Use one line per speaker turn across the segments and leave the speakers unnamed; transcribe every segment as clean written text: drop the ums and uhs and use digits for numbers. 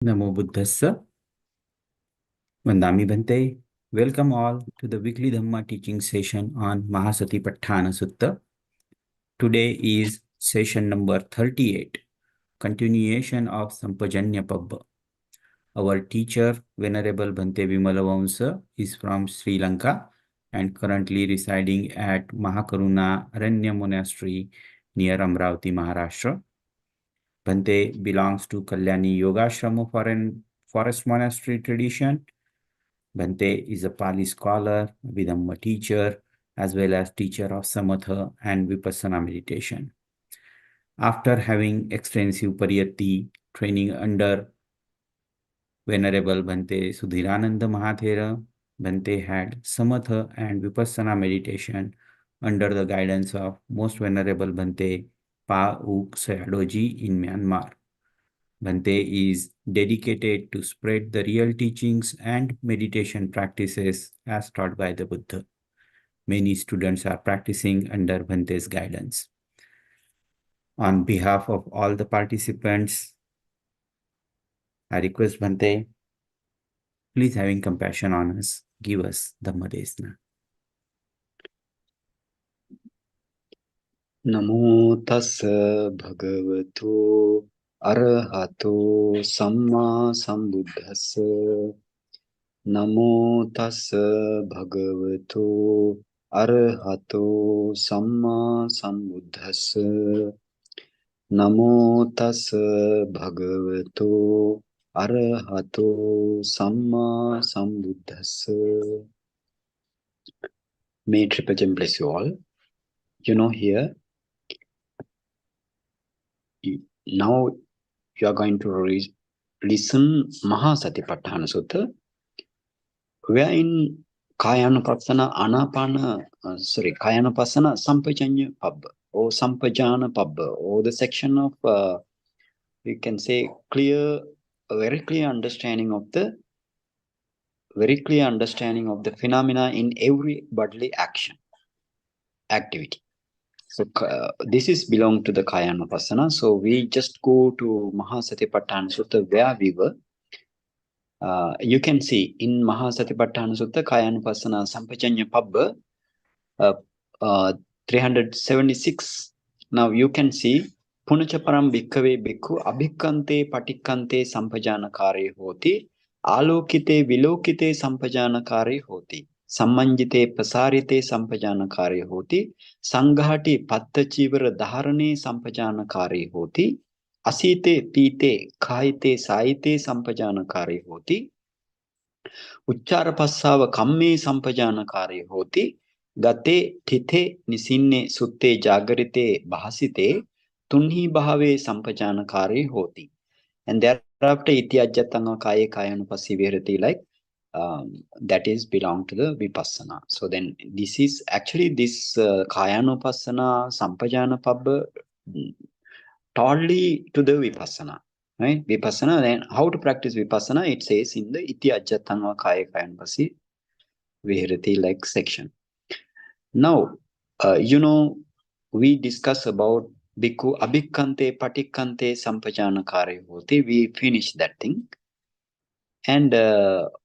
Namo Buddhassa. Vandami Bhante. Welcome all to the weekly Dhamma teaching session on Mahasatipatthana Sutta. Today is session number 38, continuation of Sampajanna Pabba. Our teacher, Venerable Bhante Vimalvansa, is from Sri Lanka and currently residing at Mahakaruna Aranya Monastery near Amravati, Maharashtra. Bhante belongs to Kalyani Yogashrama Forest Monastery tradition. Bhante is a Pali scholar, Vidhamma teacher, as well as teacher of Samatha and Vipassana meditation. After having extensive Pariyatti training under Venerable Bhante Sudhirananda Mahathera, Bhante had Samatha and Vipassana meditation under the guidance of Most Venerable Bhante Pa Uk Sayadoji in Myanmar. Bhante is dedicated to spread the real teachings and meditation practices as taught by the Buddha. Many students are practicing under Bhante's guidance. On behalf of all the participants, I request Bhante, please having compassion on us, give us Dhamma Desna.
Namo tassa bhagavato arahato samma sambuddhassa. Namo tassa bhagavato arahato samma sambuddhassa. Namo tassa bhagavato arahato samma sambuddhassa. May Triple Gem bless you all. You know, here now you are going to listen Mahasatipatthana Sutta, wherein Kayanupassana Kayanupassana Sampajanna Pabba or Sampajanna Pabba, or the section of you can say very clear understanding of the phenomena in every bodily activity. So this is belong to the Kayanupassana. So we just go to Mahasatipatthana Sutta where we were. You can see in Mahasatipatthana Sutta Kayanupassana Sampajanna Pabba 376. Now you can see Punachaparam Bhikkave Bhikkhu Abhikkante Patikkante Sampajanakare Hoti Alokite Vilokite Sampajanakare Hoti Sammanjite Pasarite Sampajanakare Hoti Sanghati Pattachivara Dharane Sampajanakare Hoti Asite Pite Khaite Saite Sampajanakare Hoti Uchchara Passava Kamme Sampajanakare Hoti Gate Tithe Nisinne Sutte Jagarite Bahasite Tunhi Bahave Sampajanakare Hoti. And thereafter Ityajatanga Kaya Kayanupasi Virati, like that is belong to the Vipassana. So then this is actually this Kayanupassana Sampajana Pabba totally to the Vipassana. Right? Vipassana, then how to practice Vipassana, it says in the Ityajatanga Kaya Kayanupasi Virati like section. Now, we discuss about Bhikkhu Abhikkante Patikkante Sampajanakare Hoti. We finished that thing. And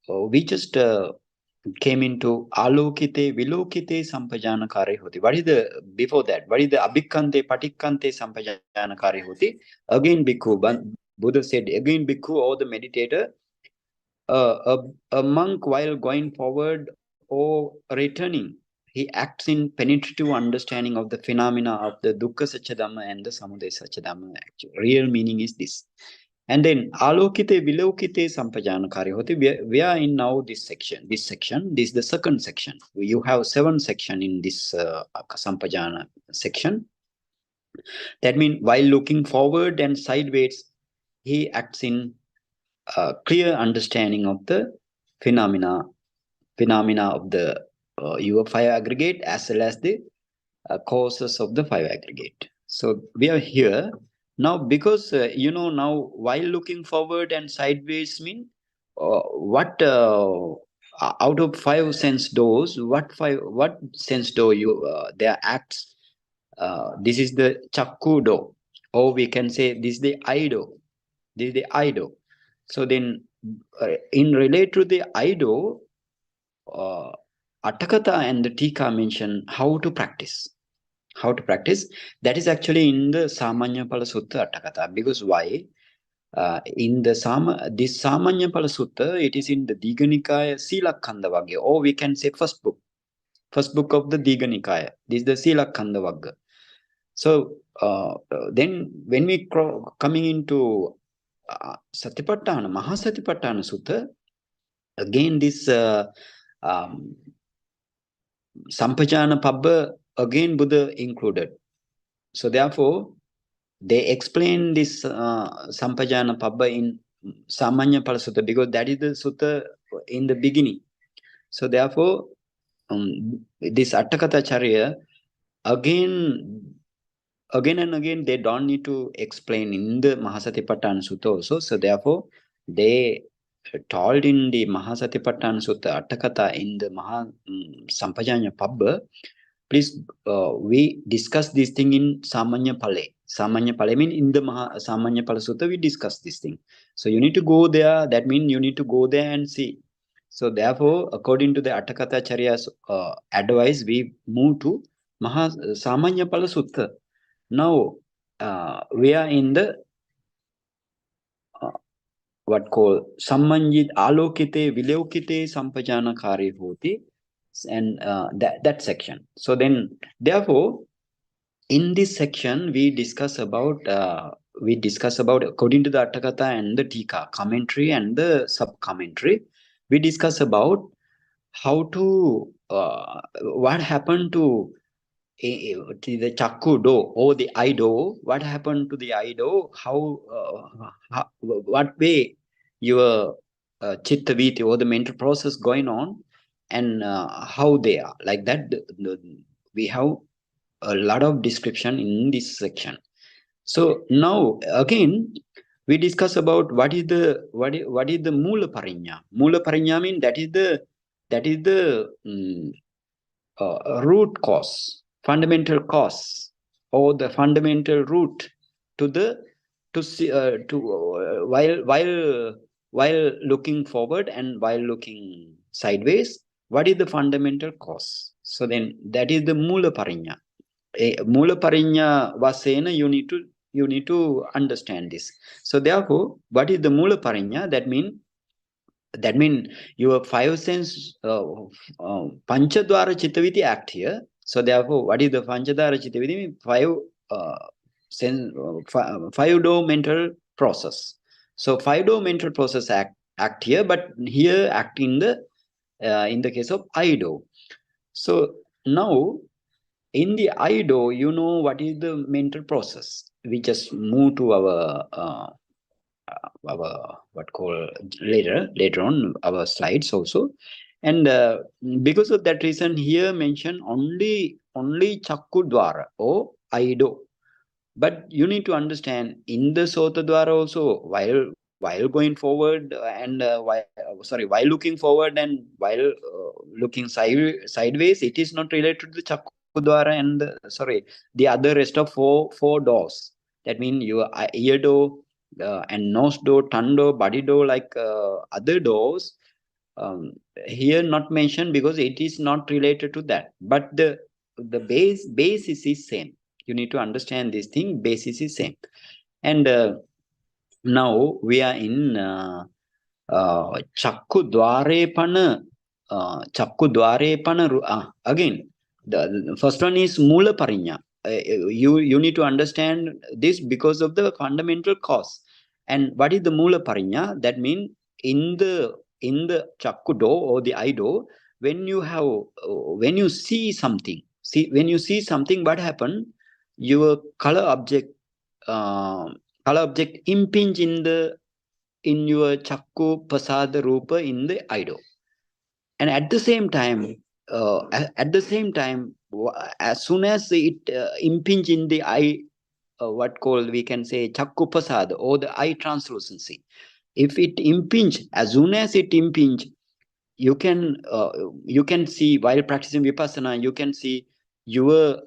we just came into Alokite Vilokite Sampajanakare Hoti. What is the, before that, what is the Abhikkante Patikkante Sampajanakare Hoti? Again, Bhikkhu, Buddha said, again, Bhikkhu or the meditator, a monk while going forward or returning, he acts in penetrative understanding of the phenomena of the Dukkha Satchidhamma and the Samudaya Satchidhamma. Actually, real meaning is this. And then Alokite Vilokite Sampajanakare Hoti. We are in now this section. This is the second section. You have 7 sections in this Sampajana section. That means while looking forward and sideways, he acts in clear understanding of the phenomena of the your fire aggregate as well as the causes of the fire aggregate. So we are here now because now while looking forward and sideways mean what out of 5 sense doors, what sense door you there acts. This is the chakku door, or we can say this is the eye door. This is the eye door. So then, in relate to the Ido, Atthakatha and the Tikka mention how to practice. How to practice. That is actually in the Sampajanna Pabba Sutta Atthakatha. Because why? In the this Sampajanna Pabba Sutta, it is in the Digha Nikaya Silakkhandha Vagga, or we can say first book of the Digha Nikaya. This is the Silakkhandha Vagga. So then when we coming into Satipatthana, Mahasatipatthana Sutta, again this Sampajanna Pabba, again Buddha included. So therefore, they explain this Sampajanna Pabba in Sampajanna Pabba Sutta, because that is the sutta in the beginning. So therefore, this Atthakatha Charya, again and again, they don't need to explain in the Mahasatipatthana Sutta also. So therefore, they told in the Mahasatipatthana Sutta Atthakatha in the Sampajanna Pabba, please, we discuss this thing in Samanya Pale. Samanya Pale means in the Samanya Pala Sutta, we discuss this thing. So you need to go there. That means you need to go there and see. So therefore, according to the Atthakatha Charya's advice, we move to Samanya Pala Sutta. Now, we are in the what called Sammanjit Alokite Vilaukite Sampajana Kari Hoti, and that section. So then, therefore, in this section, we discuss about according to the Atthakatha and the Tikka commentary and the sub commentary, we discuss about how to what happened to the Chakku do or the eye do. What happened to the eye do? How what way your chitta viti or the mental process going on, and how they are like that. We have a lot of description in this section. So now again we discuss about what is the Mula Parinya. Mula Parinya means that is the root cause, fundamental cause, or the fundamental root to the while looking forward and while looking sideways. What is the fundamental cause? So then that is the Mula Parinya. Mula Parinya Vasena, you need to understand this. So therefore, what is the Mula Parinya? That mean your five sense Panchadwara Chittaviti act here. So therefore, what is the Panchadwara Chittaviti? Five door mental process. So five door mental process act here, but here act in the case of Ido. So now, in the Ido, you know what is the mental process. We just move to our what call later on our slides also, and because of that reason, here mention only Chakku Dwara or Ido. But you need to understand in the Sota Dwara also, while going forward and while looking forward and while looking sideways, it is not related to the Chakku Dwara and the other rest of four doors. That means your ear door and nose door, tongue door, body door, like other doors. Here not mentioned because it is not related to that. But the basis is same. You need to understand this thing. Basis is same. And now we are in Chakku Dwarepana. Chakku Dwarepana. Again, the first one is Mula Parinya. You need to understand this because of the fundamental cause. And what is the Mula Parinya? That means in the Chakku do or the eye do, when you see something, what happened? Your color object impinge in your Chakku Pasada Rupa in the eye do. And at the same time, as soon as it impinge in the eye, we can say Chakku Pasada or the eye translucency. If it impinge, as soon as it impinge, you can see while practicing Vipassana, you can see your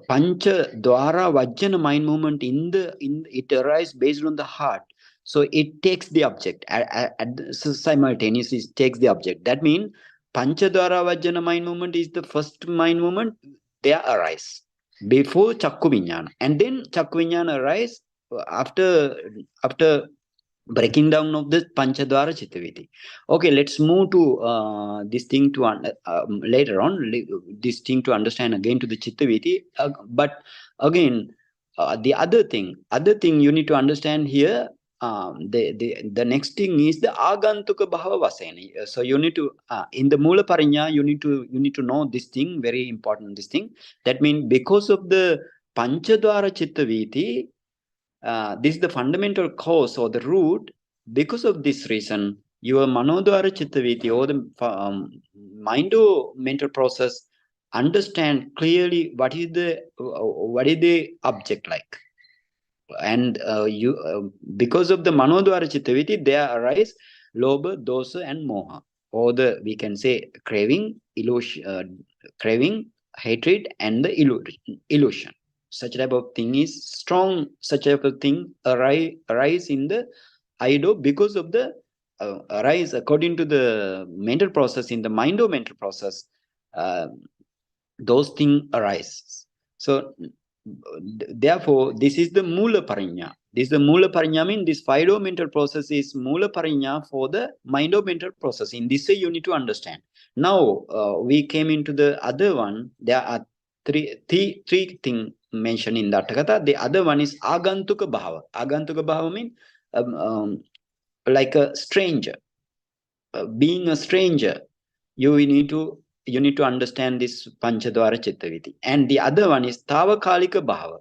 Pancha Dwara Vajjana mind movement it arises based on the heart. So it takes the object, so simultaneously it takes the object. That means Panchadwara Vajjana mind movement is the first mind movement. They arise before Chakku Vijnana, and then Chakku Vijnana arise after breaking down of the Panchadwara Chittaviti. Okay, let's move to this thing to later on, this thing to understand again to the Chittaviti. But again, the other thing you need to understand here. The next thing is the Agantuka Bhava Vasena. So you need to in the Mula Parinya, you need to know this thing, very important this thing. That means because of the Panchadwara Chittaviti, this is the fundamental cause or the root. Because of this reason, your Manodwara Chittaviti or the mental process understand clearly what is the object like. And because of the Manodwara Chittaviti, there arise Lobha, Dosa, and Moha, or we can say craving, craving, hatred, and the illusion. Such type of thing is strong. Such type of thing arise in the Ido because of the arise according to the mental process in the mental process. Those things arise. So therefore, this is the Mula Parinya. This is the Mula Parinya means this Fido mental process is Mula Parinya for the mental process. In this way, you need to understand. Now, we came into the other one. There are three things mentioned in the Atthakatha. The other one is Agantuka Bhava. Agantuka Bhava means like a stranger. Being a stranger, you need to understand this Panchadwara Chittaviti. And the other one is Tavakalika Bhava.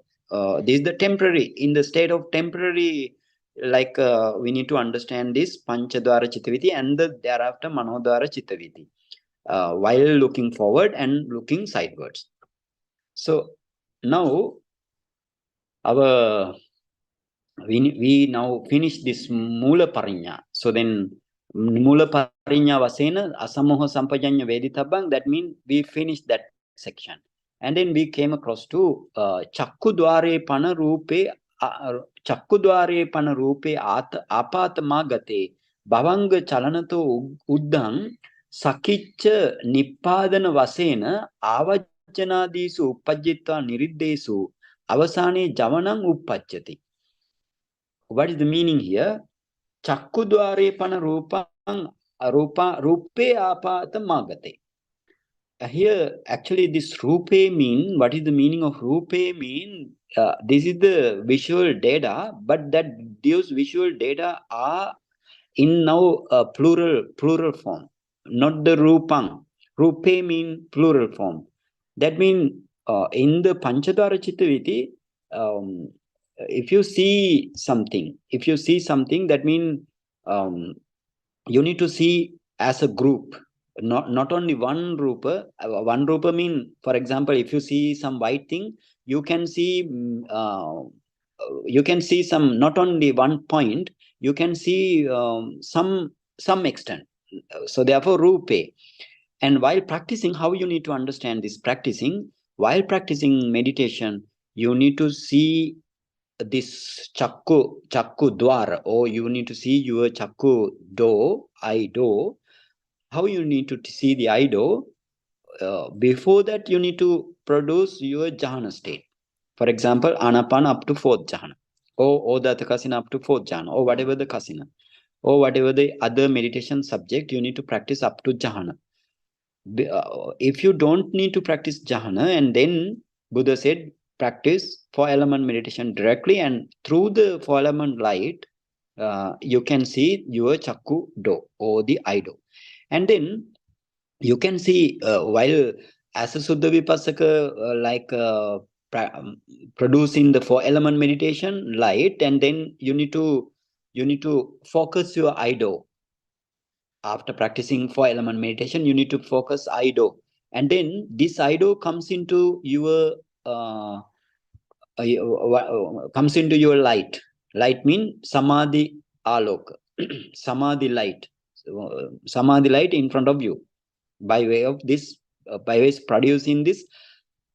This is the temporary, in the state of temporary, like we need to understand this Panchadwara Chittaviti and thereafter Manodwara Chittaviti, while looking forward and looking sidewards. So now we now finish this Mula Parinya. So then Mula Parinya Vasena Asamoha Sampajanna Veditabang, that means we finished that section. And then we came across to Chakkudware Pana Rupe Chakkudware Pana Rupe Apatama Gate Bhavanga Chalanato Uddhang Sakiccha Nippadana Vasena Avajjanadisu Uppajjita Niriddesu Avasane Javanang Uppajjati. What is the meaning here? Chakkudware pana rupang rupe apata magate. Here, actually, this rupe mean, what is the meaning of rupe mean? This is the visual data, but that those visual data are in now plural form, not the rupang. Rupe mean plural form. That means in the Panchadwara Chittaviti, if you see something, that means you need to see as a group, not only one rupa. One rupa mean, for example, if you see some white thing, you can see some, not only one point, you can see some extent. So therefore rupe. And while practicing, how you need to understand this practicing? While practicing meditation, you need to see this chakku dwar, or you need to see your chakku do, I do. How you need to see the I do? Before that, you need to produce your jhana state. For example, anapana up to 4th jhana, or the kasina up to 4th jhana, or whatever the kasina, or whatever the other meditation subject, you need to practice up to jhana. If you don't need to practice jhana, and then Buddha said practice 4 element meditation directly, and through the 4 element light, you can see your chakku do, or the I do. And then you can see while as a Suddha Vipassaka, producing the 4 element meditation light, and then you need to focus your I do. After practicing 4 element meditation, you need to focus I do, and then this I do comes into your light. Light means samadhi aloka, samadhi light, samadhi light in front of you, by way of this, by way of producing this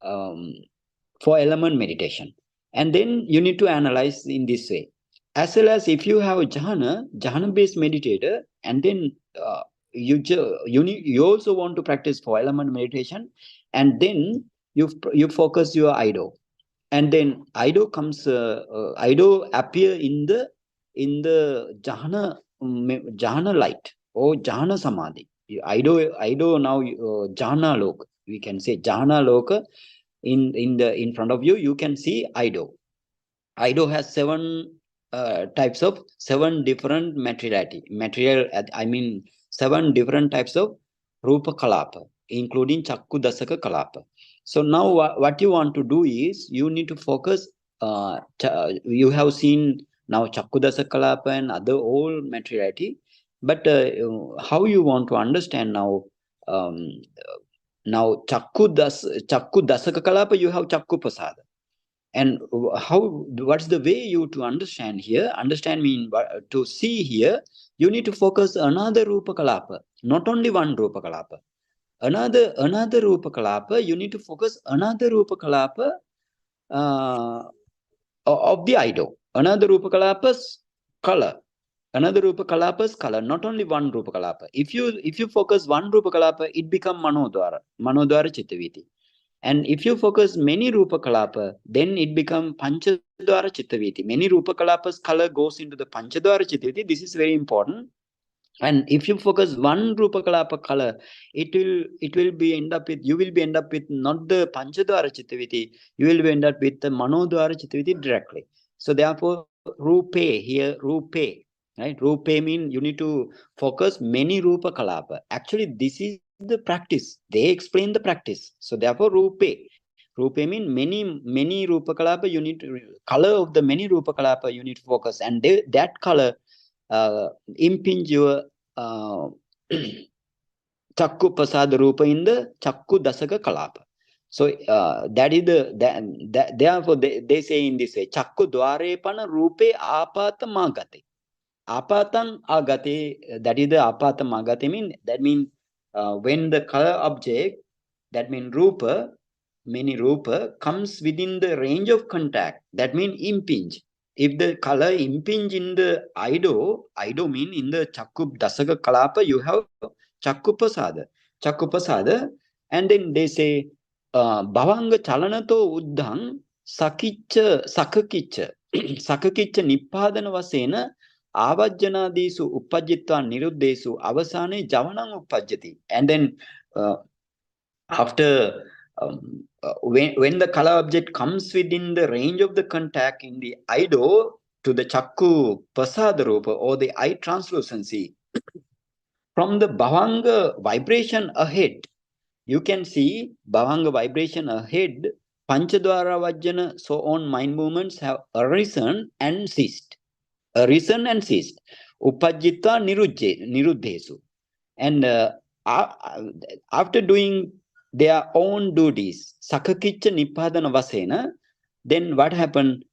4 element meditation. And then you need to analyze in this way. As well as if you have a jhana-based meditator, and then you also want to practice 4 element meditation, and then you focus your Ido, and then Ido comes Ido appear in the jhana light or jhana samadhi. Ido now jhana loka, we can say jhana loka. In front of you, you can see Ido. Ido has 7 different I mean 7 different types of rupa kalapa, including chakku dasaka kalapa. So now what you want to do is you need to focus. You have seen now chakku dasaka kalapa and other all materiality, but how you want to understand now? Now chakku dasaka kalapa, you have chakku pasada. And what's the way you to understand here? Understand mean to see here, you need to focus another rupa kalapa, not only one rupa kalapa. Another rupa kalapa, you need to focus another rupa kalapa of the Ido. Another rupa kalapa's color. Another rupa kalapa's color, not only one rupa kalapa. If you focus one rupa kalapa, it become manodwara chittaviti. And if you focus many rupa kalapa, then it becomes panchadwara chittaviti. Many rupa kalapa's color goes into the panchadwara chittaviti. This is very important. And if you focus one rupa kalapa color, it will be end up with, you will be end up with not the panchadwara chittaviti, you will be end up with the manodwara chittaviti directly. So therefore, rupe here, rupe, right? Rupe mean you need to focus many rupa kalapa. Actually, this is the practice. They explain the practice. So therefore, rupe mean many rupa kalapa. You need to color of the many rupa kalapa. You need to focus, and that color impinge your chakku pasada rupa in the chakku dasaka kalapa. So that is therefore they say in this way, chakku dware pana rupe apatam agate. Apatam agate, that is the apatam agate mean, that means when the color object, that means rupa, many rupa comes within the range of contact, that means impinge. If the color impinge in the Ido mean in the chakku dasaka kalapa, you have chakku pasada, and then they say bhavanga chalanato uddhang sakakicca nippadana vasena avajjanadisu uppajjitva niruddhesu avasane javanam uppajjati. And then after when the color object comes within the range of the contact in the Ido to the chakku pasada rupa or the eye translucency, from the bhavanga vibration ahead, you can see bhavanga vibration ahead, panchadwara vajjana, so on mind movements have arisen and ceased. Upajjitva niruddhesu. And after doing their own duties, sakakicca nippadana vasena, then what happened?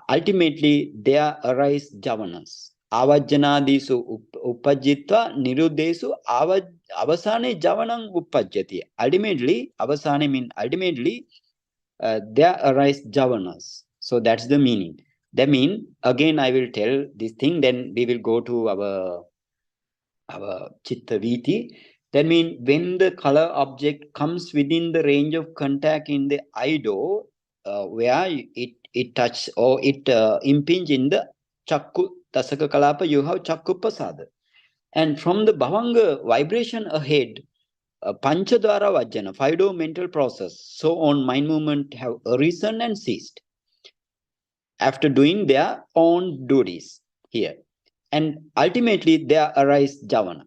Ultimately, there arise javanas. Avajjanadisu uppajjitva niruddhesu avasane javanam uppajjati. Ultimately, avasane mean ultimately, there arise javanas. So that's the meaning. That mean, again I will tell this thing, then we will go to our chitta viti. That means when the color object comes within the range of contact in the Ido, where it touch or it impinge in the chakku tasaka kalapa, you have chakku pasada. And from the bhavanga vibration ahead, panchadwara vajjana, 5 mental process, so on mind movement have arisen and ceased after doing their own duties here. And ultimately there arise javana.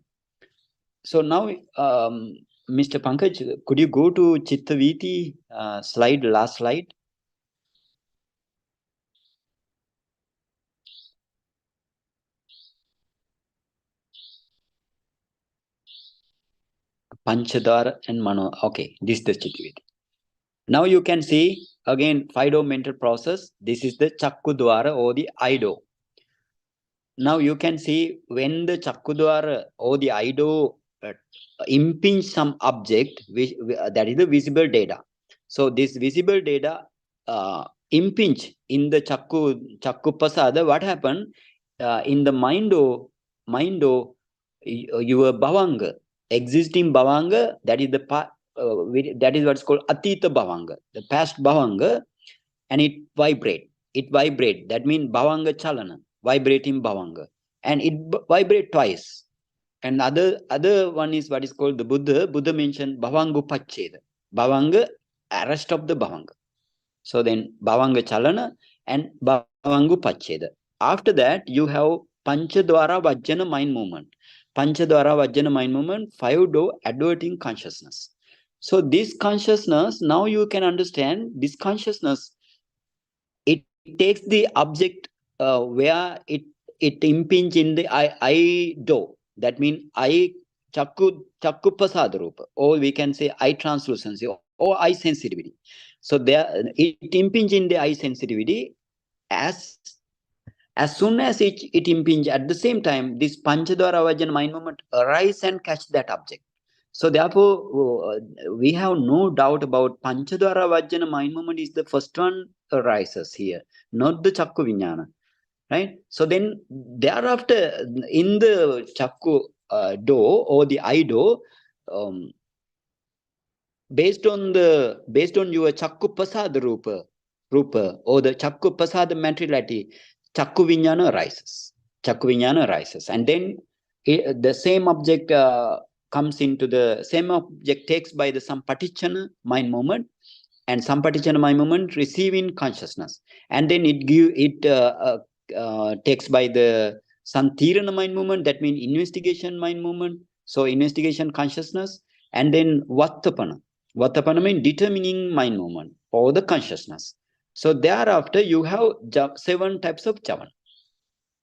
So now, Mr. Pankaj, could you go to Chitta Viti slide, last slide? Panchadara and Mano. Okay, this is the Chitta Viti. Now you can see again 5 mental process. This is the Chakkudwara or the Ido. Now you can see when the Chakkudwara or the Ido impinge some object, which that is the visible data. So this visible data impinge in the chakku pasada, what happened in the mindo, your bhavanga, existing bhavanga, that is the part, that is what's called atita bhavanga, the past bhavanga, and it vibrate. That means bhavanga chalana, vibrating bhavanga, and it vibrate twice. And other one is what is called the Buddha mentioned bhavangu pachcheda, bhavanga, arrest of the bhavanga. So then bhavanga chalana and bhavangu pachcheda. After that, you have panchadwara vajjana mind movement. Panchadwara vajjana mind movement, 5 door adverting consciousness. So this consciousness, now you can understand this consciousness, it takes the object where it impinge in the I do. That means I chakku pasada rupa, or we can say eye translucency or eye sensitivity. So there it impinge in the eye sensitivity. As soon as it impinge, at the same time this panchadwara vajjana mind movement arise and catch that object. So therefore, we have no doubt about Panchadwara Vajjana mind movement is the first one arises here, not the Chakku Vijnana. Right? So then thereafter, in the Chakku do or the eye do, based on your Chakku Pasada Rupa or the Chakku Pasada materiality, Chakku Vijnana arises. And then the same object comes into the same object takes by the Sampajanna mind movement, and Sampajanna mind movement receiving consciousness, and then it takes by the Santirana mind movement, that means investigation mind movement, so investigation consciousness, and then Vattapana means determining mind movement or the consciousness. So thereafter you have 7 types of javana.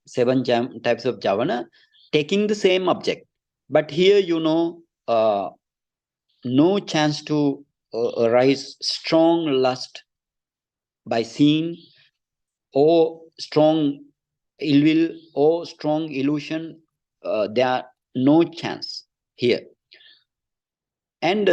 7 types of javana taking the same object, but here no chance to arise strong lust by seeing, or strong ill will, or strong illusion. There are no chance here. And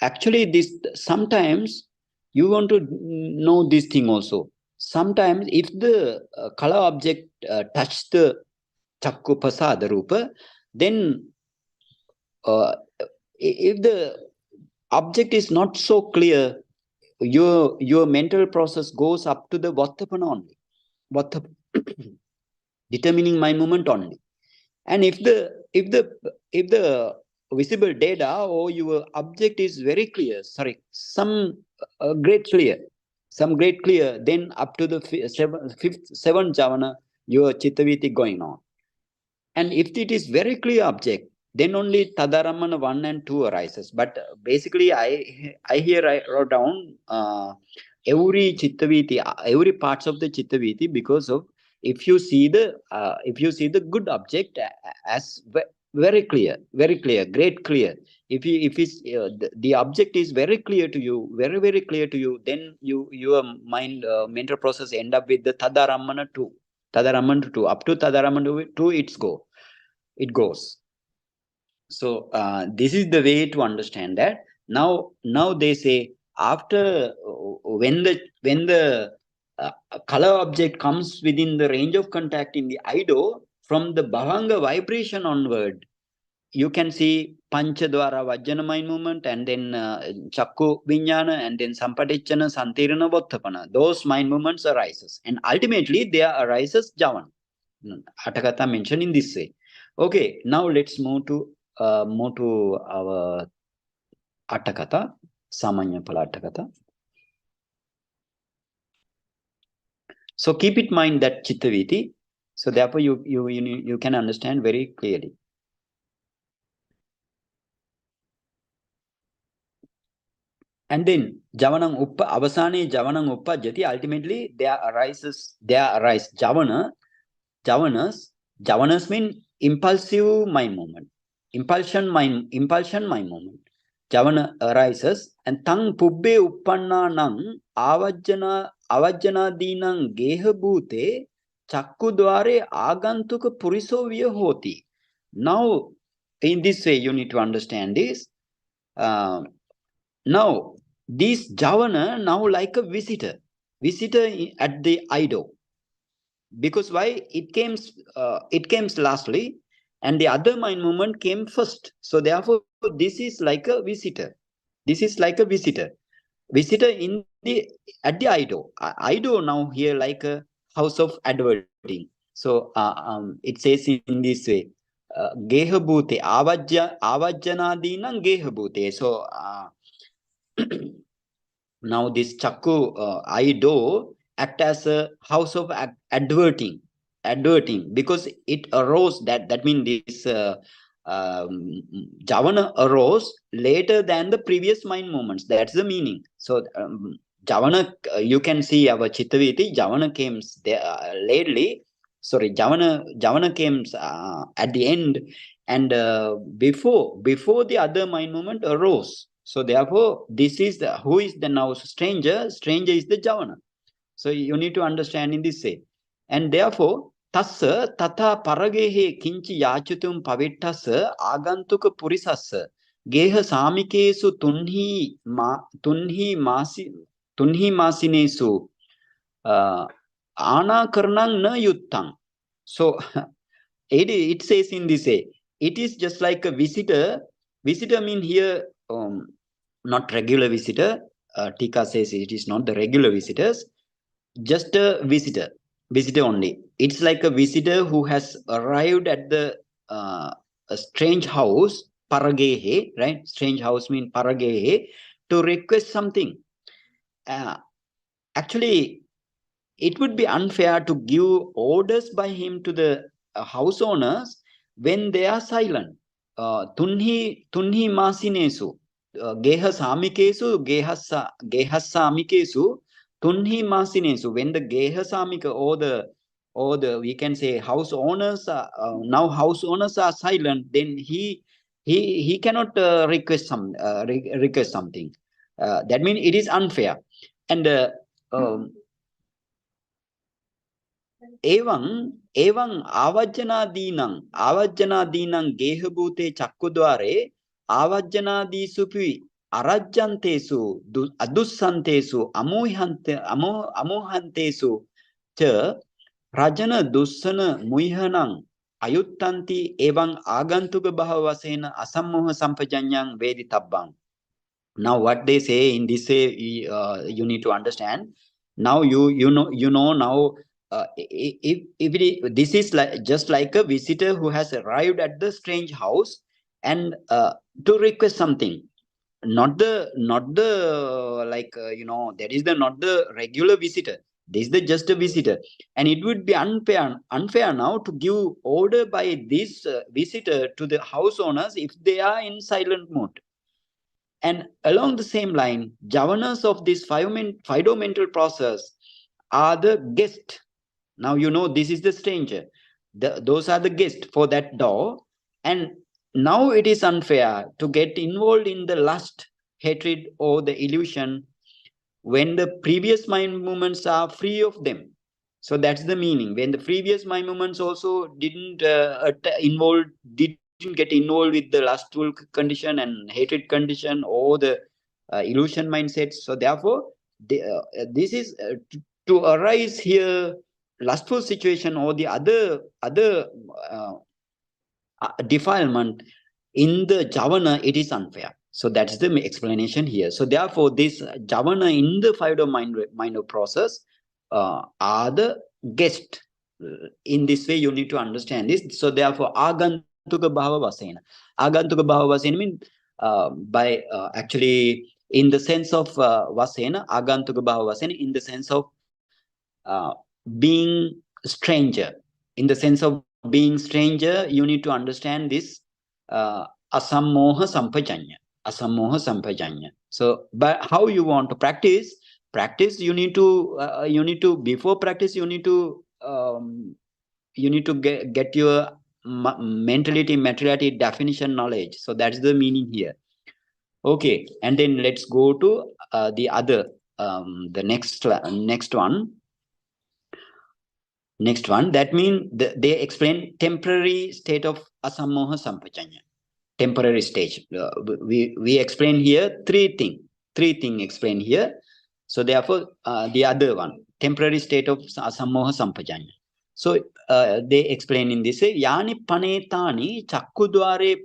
actually this sometimes you want to know this thing also. Sometimes if the color object touch the chakku pasada rupa, then if the object is not so clear, your mental process goes up to the Vattapana only, determining mind movement only. And if the visible data or your object is very clear, some great clear, then up to the seventh javana, your chittaviti going on. And if it is very clear object, then only Tadaramana 1 and 2 arises. But basically, I wrote down every chittaviti, every parts of the chittaviti, because of if you see the good object as very clear, great clear. If the object is very clear to you, very clear to you, then your mind mental process end up with the Tadaramana 2. Tadaramana 2, up to Tadaramana 2 it goes. So this is the way to understand that. Now they say, after when the color object comes within the range of contact in the ido, from the bhavanga vibration onward, you can see Panchadwara Vajjana mind movement, and then Chakku Vijnana, and then Sampaticchana, Santirana, Vattapana. Those mind movements arises, and ultimately there arises Javana. Atthakatha mentioned in this way. Okay, now let's move to our Atthakatha, Samanya Phala Atthakatha. So keep in mind that Chittaviti. So therefore you can understand very clearly. And then Javanang Uppa, Avasane Javanang Uppa Jati, ultimately there arise Javanas. Javanas mean impulsive mind movement. Impulsion mind movement. Javana arises, and tang pubbe uppanna nang avajjana dinang geha bhute chakku dware agantuka puriso vya hoti. Now, in this way, you need to understand this. Now, this Javana now like a visitor at the idol. Because why? It came lastly, and the other mind movement came first. So therefore, this is like a visitor. This is like a visitor in the at the idol. Idol now here like a house of adverting. So it says in this way. Gehabhute avajjanadinam gehabhute. So now this Chakku idol act as a house of adverting because it arose that means this Javana arose later than the previous mind movements. That's the meaning. So Javana, you can see our Chittaviti, Javana came there lately. Sorry, Javana came at the end, and before the other mind movement arose. So therefore, this is the who is the now stranger. Stranger is the Javana. So you need to understand in this way, and therefore. Tassa tata paragehe kinchi yachutum pavittassa agantuka purisassa geha samikesu tunhi masinesu anakarnang na yuttang. So it says in this way, it is just like a visitor. Visitor mean here not regular visitor. Tikka says it is not the regular visitors, just a visitor only. It's like a visitor who has arrived at the a strange house, paragehe, right? Strange house mean paragehe, to request something. Actually, it would be unfair to give orders by him to the house owners when they are silent. Tunhi masinesu, geha samikesu, gehassa amikesu, tunhi masinesu. When the geha samika or the we can say house owners now house owners are silent, then he cannot request something. That means it is unfair. And evam avajjanadinang gehabhute chakkudware avajjanadisupi arajjantesu adussantesu amohantesu cha rajana dussana muihanang ayuttanti evam agantuka bhavasena asammoha sampajanyang veditabbang. Now what they say in this way, you need to understand. Now you know now. If this is like just like a visitor who has arrived at the strange house and to request something, not the like that is the not the regular visitor. This is the just a visitor, and it would be unfair now to give order by this visitor to the house owners if they are in silent mode. And along the same line, javanas of this five mental process are the guest. Now you know this is the stranger. Those are the guests for that door. And now it is unfair to get involved in the lust, hatred, or the illusion when the previous mind movements are free of them. So that's the meaning. When the previous mind movements also didn't get involved with the lustful condition and hatred condition or the illusion mindsets. So therefore, this is to arise here lustful situation or the other defilement in the javana, it is unfair. So that's the explanation here. So therefore, this javana in the mind of process are the guest. In this way, you need to understand this. So therefore, agantuka bhava vasena. Agantuka bhava vasena means by actually in the sense of vasena, agantuka bhava vasena in the sense of being stranger. In the sense of being stranger, you need to understand this asammoha sampajanya. Asammoha sampajanya. So, but how you want to practice? Practice, you need to before practice, you need to get your mentality, materiality definition knowledge. So that's the meaning here. Okay, and then let's go to the other the next one. Next one, that means they explain temporary state of asammoha sampajanya. Temporary stage. We explain here three things. Three things explained here. So therefore, the other one, temporary state of asammoha sampajanya. So they explain in this way, yani panetani chakkudware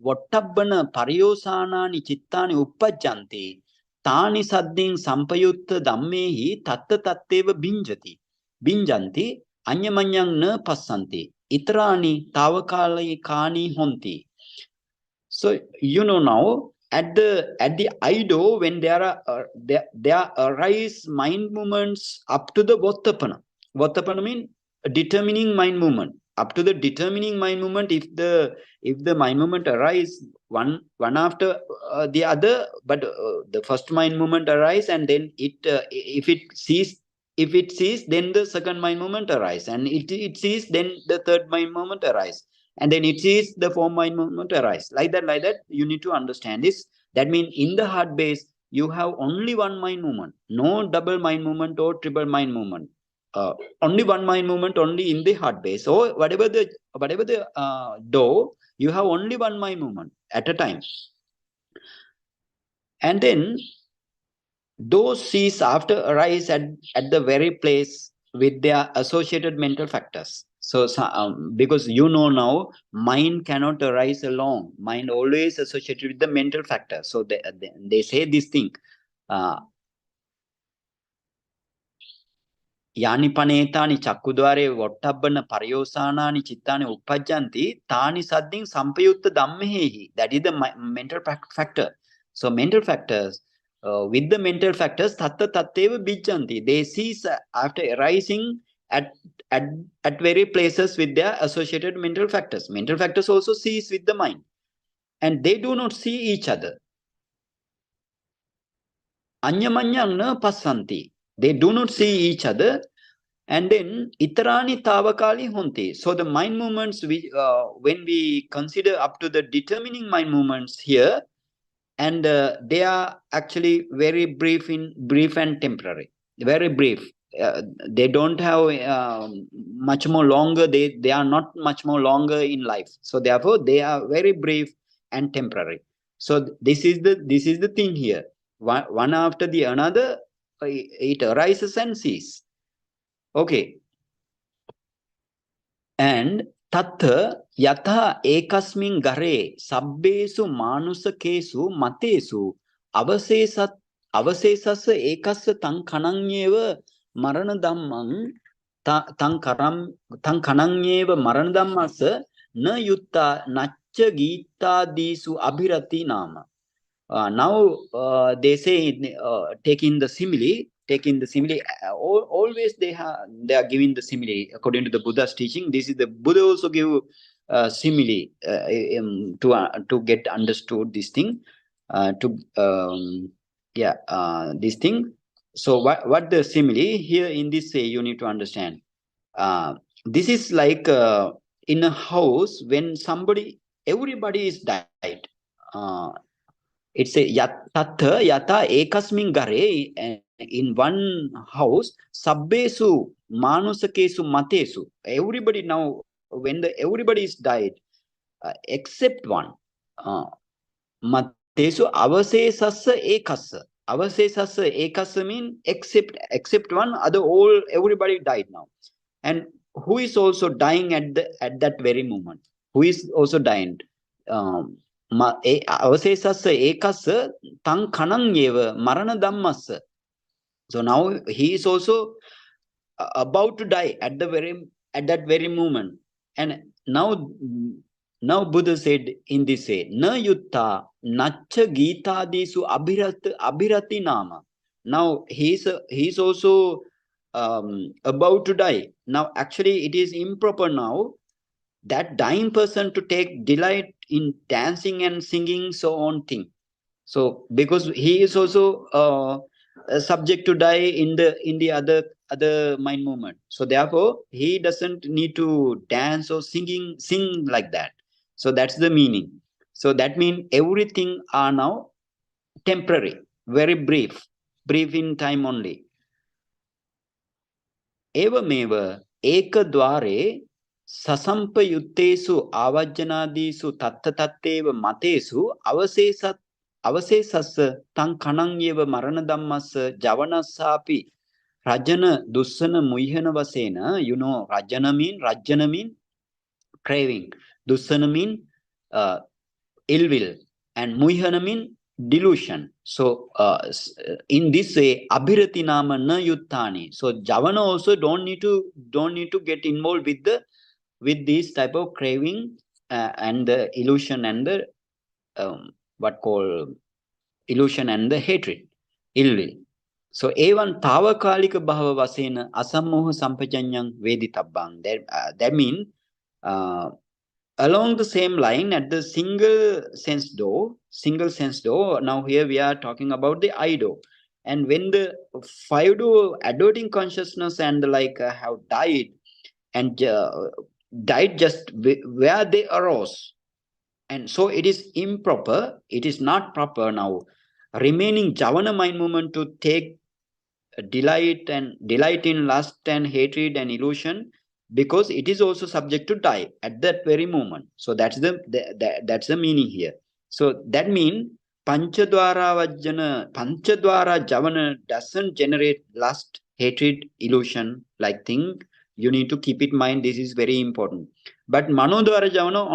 vottabbana paryosanani chittani uppajjanti tani saddin sampayutta dhammehi tatta tatteva binjanti anyamanyang na passanti itrani tavakali kani honti. So you know now at the ido when there arise mind movements up to the Vottapana. Vottapana means determining mind movement. Up to the determining mind movement, if the mind movement arise one after the other, but the first mind movement arise and then it if it cease, then the second mind movement arise, and it cease, then the third mind movement arise. And then it is the four mind movement arise. Like that, you need to understand this. That means in the heart base, you have only one mind movement, no double mind movement or triple mind movement. Only one mind movement only in the heart base. So whatever the door, you have only one mind movement at a time. And then those cease after arise at the very place with their associated mental factors. So because you know now, mind cannot arise alone. Mind always associated with the mental factor. So they say this thing. Yani panetani chakkudware vottabbana paryosanani chittani uppajjanti tani saddin sampayutta dhammehi. That is the mental factor. So mental factors, with the mental factors, tatta tatteva bijjanti. They cease after arising at very places with their associated mental factors. Mental factors also cease with the mind, and they do not see each other. Anyamanyang na passanti. They do not see each other. And then itarani tavakali honti. So the mind movements, when we consider up to the determining mind movements here, and they are actually very brief and temporary. Very brief. They don't have much more longer. They are not much more longer in life. So therefore, they are very brief and temporary. So this is the thing here. One after the another, it arises and ceases. Okay. And tattha yatha ekasmin gare sabbesu manusakesu matesu avasesasa ekassa tang kananyeva marana dhammang tang kananyeva marana dhammasa na yutta nachcha gita disu abhirati nama. Now they say taking the simile, always they are giving the simile according to the Buddha's teaching. This is the Buddha also give simile to get understood this thing. This thing. So what the simile here in this say you need to understand. This is like in a house when everybody is died. It's a tattha yata ekasmin gare, in one house sabbesu manusakesu matesu. Everybody now, when everybody is died, except one, matesu avasesasa ekassa. Avasesasa ekassa mean except one, other all everybody died now. And who is also dying at that very moment? Who is also dying? Avasesasa ekassa tang kananyeva marana dhammasa. So now he is also about to die at that very moment. And now Buddha said in this way, na yutta nachcha gita disu abhirati nama. Now he is also about to die. Now actually it is improper now that dying person to take delight in dancing and singing so on thing. So because he is also subject to die in the other mind movement. So therefore he doesn't need to dance or sing like that. So that's the meaning. So that means everything are now temporary, very brief in time only. Evameva ekadware sasampayuttesu avajjanadisu tattatatteva matesu avasesassa tang kanang yeva marana dhammassa javanassapi rajana dussana muihana vasena. You know, rajana mean craving, dussana mean ill will, and muihana mean delusion. So in this way, abhirati nama na yuttani. So javana also don't need to get involved with this type of craving and the illusion and the what called illusion and the hatred, ill will. So evan tavakalika bhava vasena asammoha sampajanyang veditabbang. That means along the same line at the single sense door. Now here we are talking about the I door. And when the 5 door adverting consciousness and the like have died and died just where they arose. And so it is improper, it is not proper now remaining javana mind movement to take delight in lust and hatred and illusion, because it is also subject to die at that very moment. So that's the meaning here. So that means panchadwara javana doesn't generate lust, hatred, illusion like thing. You need to keep it in mind. This is very important. But manodwara javana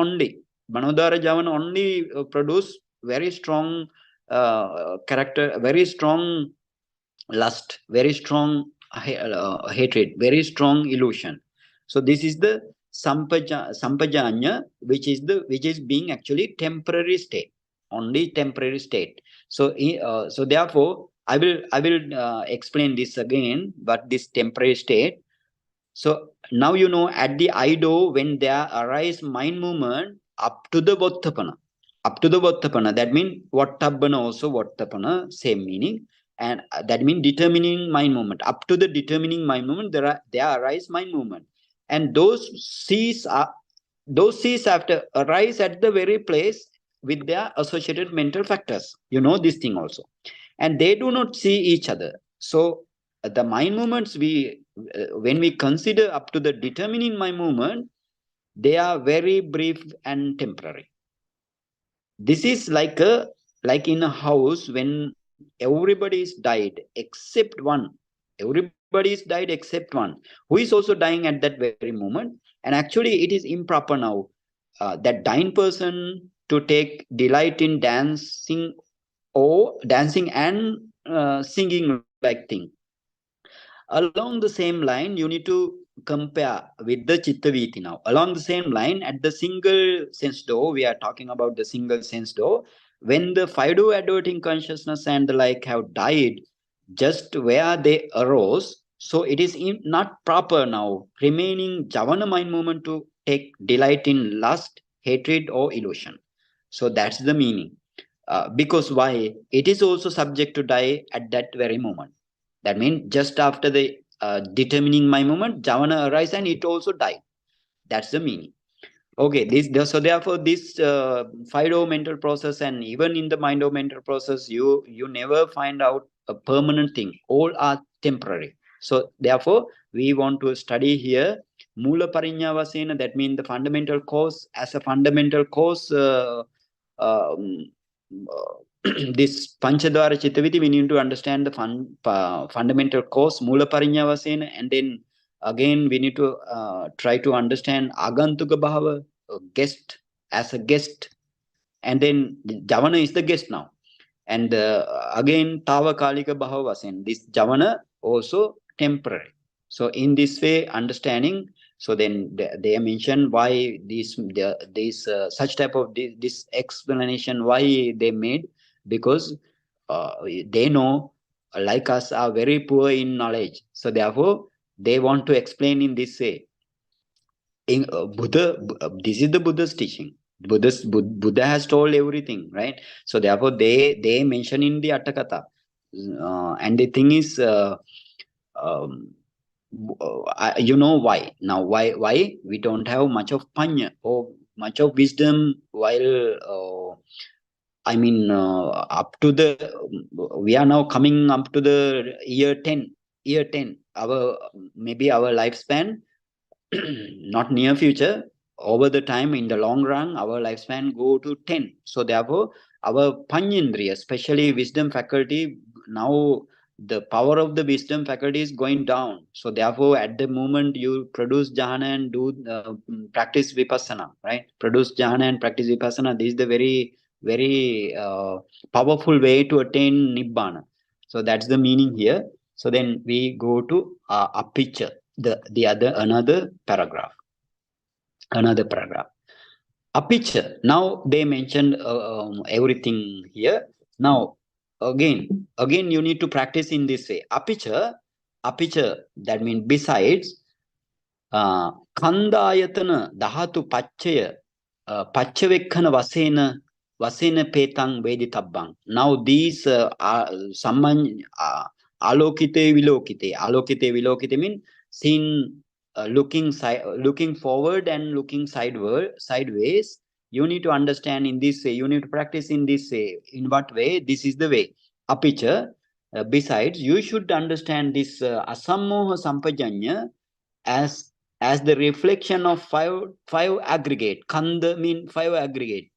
only produce very strong character, very strong lust, very strong hatred, very strong illusion. So this is the sampajanya, which is being actually temporary state, only temporary state. So so therefore I will explain this again, but this temporary state. So now you know at the ido, when there arise mind movement up to the Vattapana. That means Vattabbana also Vattapana, same meaning. And that means determining mind movement. Up to the determining mind movement, there arise mind movement. And those sees after arise at the very place with their associated mental factors. You know this thing also. And they do not see each other. So the mind movements when we consider up to the determining mind movement, they are very brief and temporary. This is like in a house when everybody is died except one. Everybody is died except one, who is also dying at that very moment. And actually it is improper now that dying person to take delight in dancing and singing like thing. Along the same line, you need to compare with the Chittaviti now. Along the same line, at the single sense door, we are talking about the single sense door, when the 5 door adverting consciousness and the like have died just where they arose. So it is not proper now remaining Javana mind movement to take delight in lust, hatred, or illusion. So that's the meaning. Because why? It is also subject to die at that very moment. That means just after the determining my moment, Javana arise and it also died. That's the meaning. Okay, so therefore this 5 mental process, and even in the mind of mental process, you never find out a permanent thing. All are temporary. So therefore, we want to study here Mula Parinya Vasena, that means the fundamental cause. As a fundamental cause, this Panchadwara Chittaviti, we need to understand the fundamental cause, Mula Parinya Vasena, and then again we need to try to understand Agantuka Bhava, guest, as a guest, and then Javana is the guest now. And again Tavakalika Bhava Vasen, this Javana also temporary. So in this way, understanding, so then they mention why this such type of this explanation why they made, because they know like us are very poor in knowledge. So therefore they want to explain in this way. In Buddha, this is the Buddha's teaching. Buddha has told everything, right? So therefore they mention in the Atthakatha. And the thing is, you know why now? Why we don't have much of panya or much of wisdom while I mean up to the we are now coming up to the year 10. Our maybe our lifespan, not near future, over the time, in the long run, our lifespan go to 10. So therefore our Panjindriya, especially wisdom faculty, now the power of the wisdom faculty is going down. So therefore, at the moment you produce jhana and do practice vipassana, right? Produce jhana and practice vipassana. This is the very powerful way to attain nibbana. So that's the meaning here. So then we go to apicca, another paragraph. Apicca. Now they mentioned everything here. Now again you need to practice in this way. Apicca, that means besides kandayatana dhatu pachaya pachavekkana vasena petang veditabbang. Now these samman alokite vilokite mean seen looking forward and looking sideways. You need to understand in this way. You need to practice in this way. In what way? This is the way. Apicca, besides, you should understand this asammoha sampajanya as the reflection of five aggregate. Kanda mean five aggregate.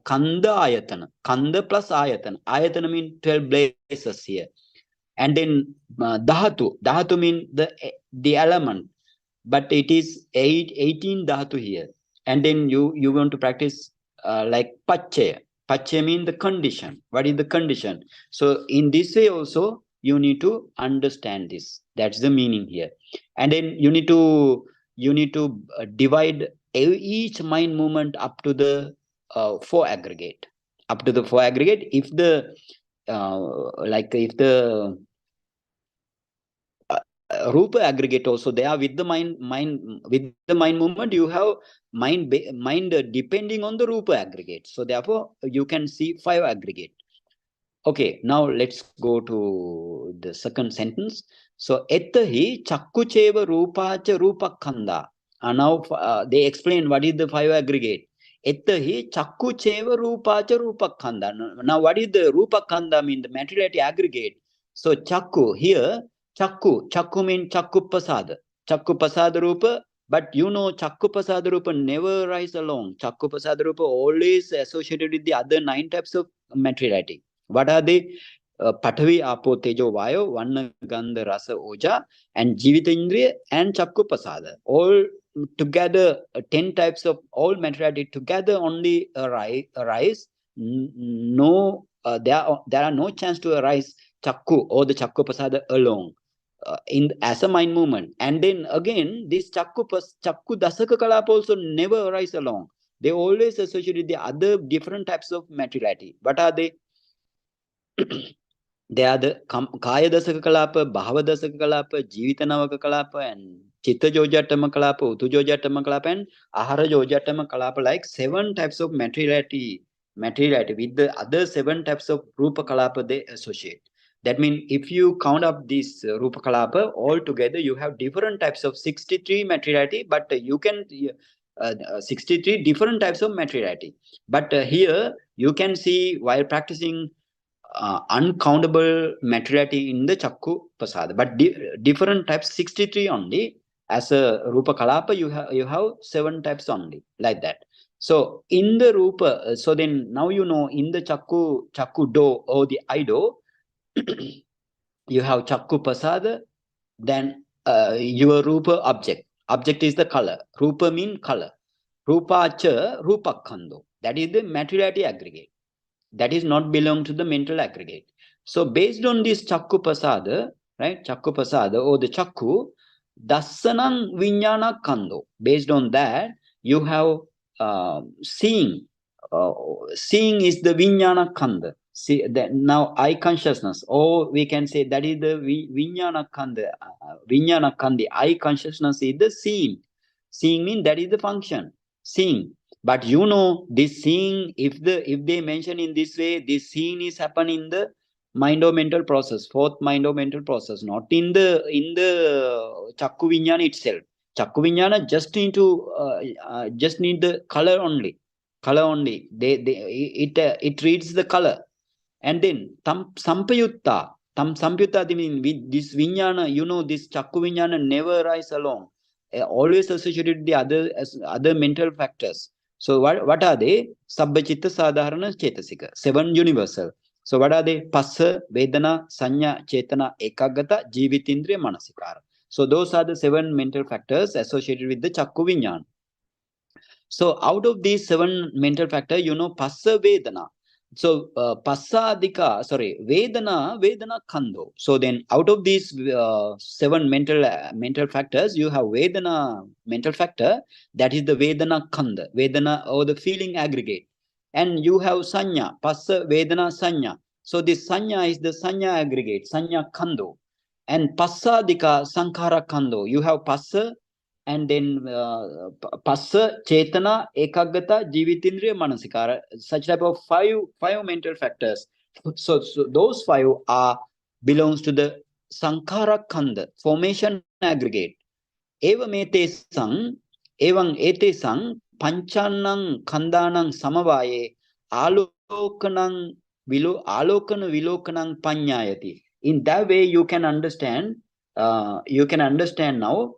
Kanda ayatana. Kanda plus ayatana. Ayatana mean 12 places here. And then dhatu mean the element, but it is 18 dhatu here. And then you want to practice like pachya. Pachya mean the condition. What is the condition? So in this way also you need to understand this. That's the meaning here. And then you need to divide each mind movement up to the four aggregate. Up to the four aggregate. If the Rupa aggregate also there with the mind movement, you have mind depending on the Rupa aggregate. So therefore you can see five aggregate. Okay, now let's go to the second sentence. So etahi chakkucheva rupacha rupakkanda. And now they explain what is the five aggregate. Etahi chakkucheva rupacha rupakkanda. Now what is the rupakkanda mean? The materiality aggregate. So chakku here. Chakku means chakku pasada rupa, but you know chakku pasada rupa never rise alone. Chakku pasada rupa always associated with the other 9 types of materiality. What are they? Patavi, Apo, Tejo, Vayo, Vanna, Gandha, Rasa, Oja, and Jivitindriya and chakku pasada. All together, 10 types of all materiality together only arise. No, there are no chance to arise chakku or the chakku pasada alone. As a mind movement. And then again, this chakku dasaka kalapa also never arise along. They always associate with the other different types of materiality. What are they? They are the kaya dasaka kalapa, bhava dasaka kalapa, jivita navaka kalapa, and chitta jojatama kalapa, utu jojatama kalapa, and ahara jojatama kalapa, like 7 types of materiality with the other 7 types of rupa kalapa they associate. That means if you count up this Rupa Kalapa, all together you have different types of 63 materiality, but you can 63 different types of materiality. But here you can see while practicing uncountable materiality in the Chakku Pasada, but different types 63 only. As a Rupa Kalapa, you have 7 types only, like that. So in the Rupa, so then now you know in the Chakku Do or the Ido, you have chakku pasada, then your rupa object. Object is the color. Rupa mean color. Rupacha rupakkando. That is the materiality aggregate. That is not belong to the mental aggregate. So based on this chakku pasada, right? Chakku pasada or the chakku, dasanang vinyana kando. Based on that, you have seeing. Seeing is the vinyana kanda. See that now eye consciousness, or we can say that is the vinyana kanda. Vinyana kandi, eye consciousness is the seeing. Seeing means that is the function. Seeing. But you know this seeing, if they mention in this way, this seeing is happening in the mind or mental process, fourth mind or mental process, not in the chakku vinyana itself. Chakku vinyana just need the color only. It reads the color. And then sampayutta means with this vinyana, you know, this chakku vinyana never rise along, always associated with the other mental factors. So what are they? Sabbhachitta sadharana cetasika, 7 universal. So what are they? Passa, Vedana, Sanya, Chetana, Ekaggata, Jivitindriya, Manasikara. So those are the 7 mental factors associated with the Chakku Vinyan. So out of these 7 mental factors, Passa, Vedana. So Vedana Kando. So then out of these 7 mental factors, you have Vedana mental factor, that is the Vedana Kanda, Vedana or the feeling aggregate. And you have Sanya, Passa, Vedana, Sanya. So this Sanya is the Sanya aggregate, Sanya Kando. And Passadika, Sankhara Kando. You have Passa, and then Passa, Chetana, Ekaggata, Jivitindriya, Manasikara, such type of five mental factors. So those 5 belongs to the Sankhara Kanda, formation aggregate. Evam ete sang, Panchanang Kandanang Samavaye, Alokanang Vilokanang Panyayati. In that way, you can understand now.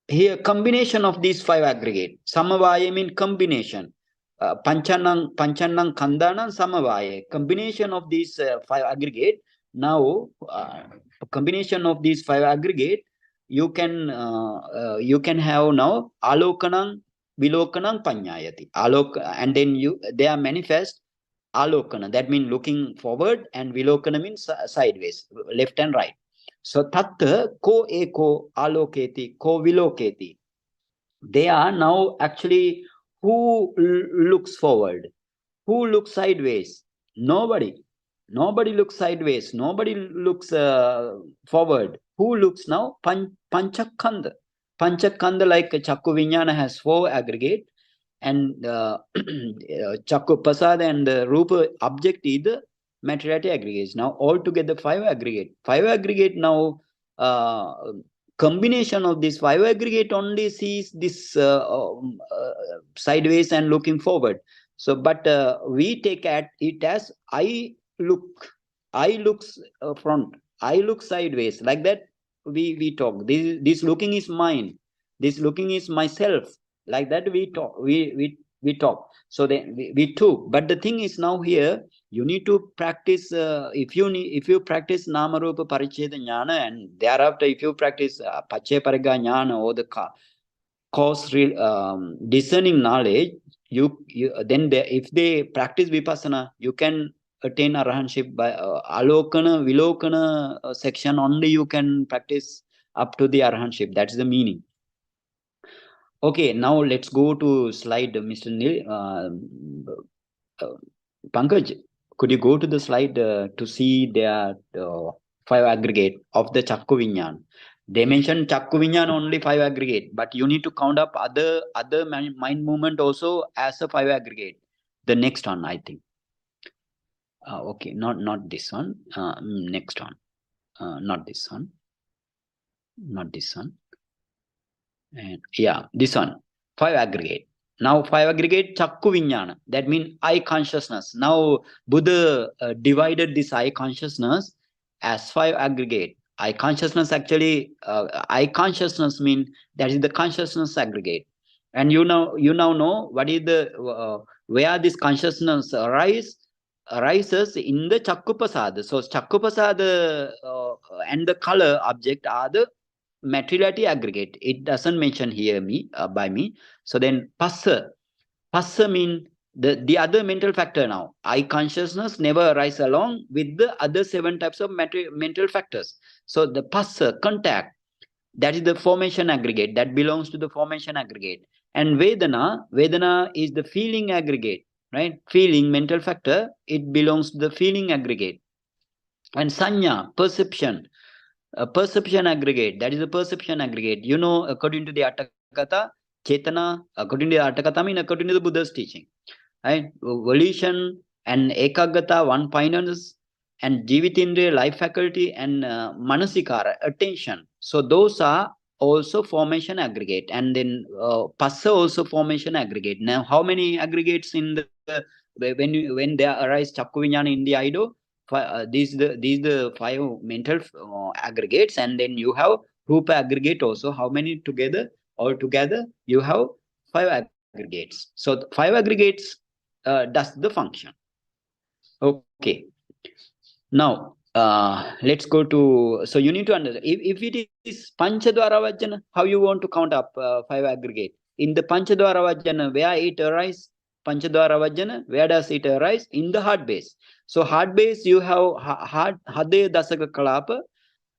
Here, combination of these 5 aggregate. Samavaya mean combination. Panchanang Kandanang Samavaya. Combination of these 5 aggregate. Now, combination of these 5 aggregate, you can have now Alokanang, Vilokanang, Panyayati. And then they are manifest Alokana. That means looking forward, and Vilokana means sideways, left and right. So tattva ko eko aloketi, ko viloketi. They are now actually who looks forward, who looks sideways. Nobody looks sideways. Nobody looks forward. Who looks now? Panchakanda. Panchakanda, like Chakku Vijnana, has 4 aggregate, and Chakku Pasada and Rupa object is the materiality aggregates. Now altogether 5 aggregate. 5 aggregate now, combination of this 5 aggregate only sees this sideways and looking forward. So, but we take it as I looks front, I look sideways. Like that we talk. This looking is mine. This looking is myself. Like that we talk. We talk. So then we took. But the thing is now here, you need to practice. If you practice Namarupa Paricheda Jnana, and thereafter if you practice Paccaya Parigga Jnana, or the cause discerning knowledge, if they practice Vipassana, you can attain Arahantship by Alokana, Vilokana section only. You can practice up to the Arahantship. That's the meaning. Okay, now let's go to slide, Mr. Nil. Pankaj, could you go to the slide to see their 5 aggregate of the Chakku Vinyan? They mentioned Chakku Vinyan only 5 aggregate, but you need to count up other mind movement also as a 5 aggregate. The next one, I think. Okay, not this one. Next one. Not this one. Not this one. And yeah, this one. 5 aggregate. Now 5 aggregate Chakku Vijnana. That means eye consciousness. Now Buddha divided this eye consciousness as 5 aggregate. Eye consciousness actually, eye consciousness means that is the consciousness aggregate. And you now know what is the where this consciousness arises in the Chakku Pasada. So Chakku Pasada and the color object are the materiality aggregate. It doesn't mention here by me. So then Passa mean the other mental factor now. Eye consciousness never arise along with the other 7 types of mental factors. So the Passa, contact, that is the formation aggregate, that belongs to the formation aggregate. And Vedana is the feeling aggregate, right? Feeling mental factor, it belongs to the feeling aggregate. And Sanya, perception, a perception aggregate, that is a perception aggregate. According to the Atthakatha, Chetana, according to the Atthakatha, according to the Buddha's teaching, right? Volition and Ekaggata, one pointedness, and Jivitindriya, life faculty, and Manasikara, attention. So those are also formation aggregate. And then Passa also formation aggregate. Now, how many aggregates in the when there arise Chakku Vijnana in the Ido? These the 5 mental aggregates, and then you have Rupa aggregate also. How many together? Altogether, you have 5 aggregates. So the 5 aggregates does the function. Okay. Now, let's go to, so you need to understand, if it is Panchadwara Vajjana, how you want to count up 5 aggregate? In the Panchadwara Vajjana, where it arises? Panchadwara Vajjana, where does it arise? In the heart base. So heart base, you have Hade Dasaka Kalapa,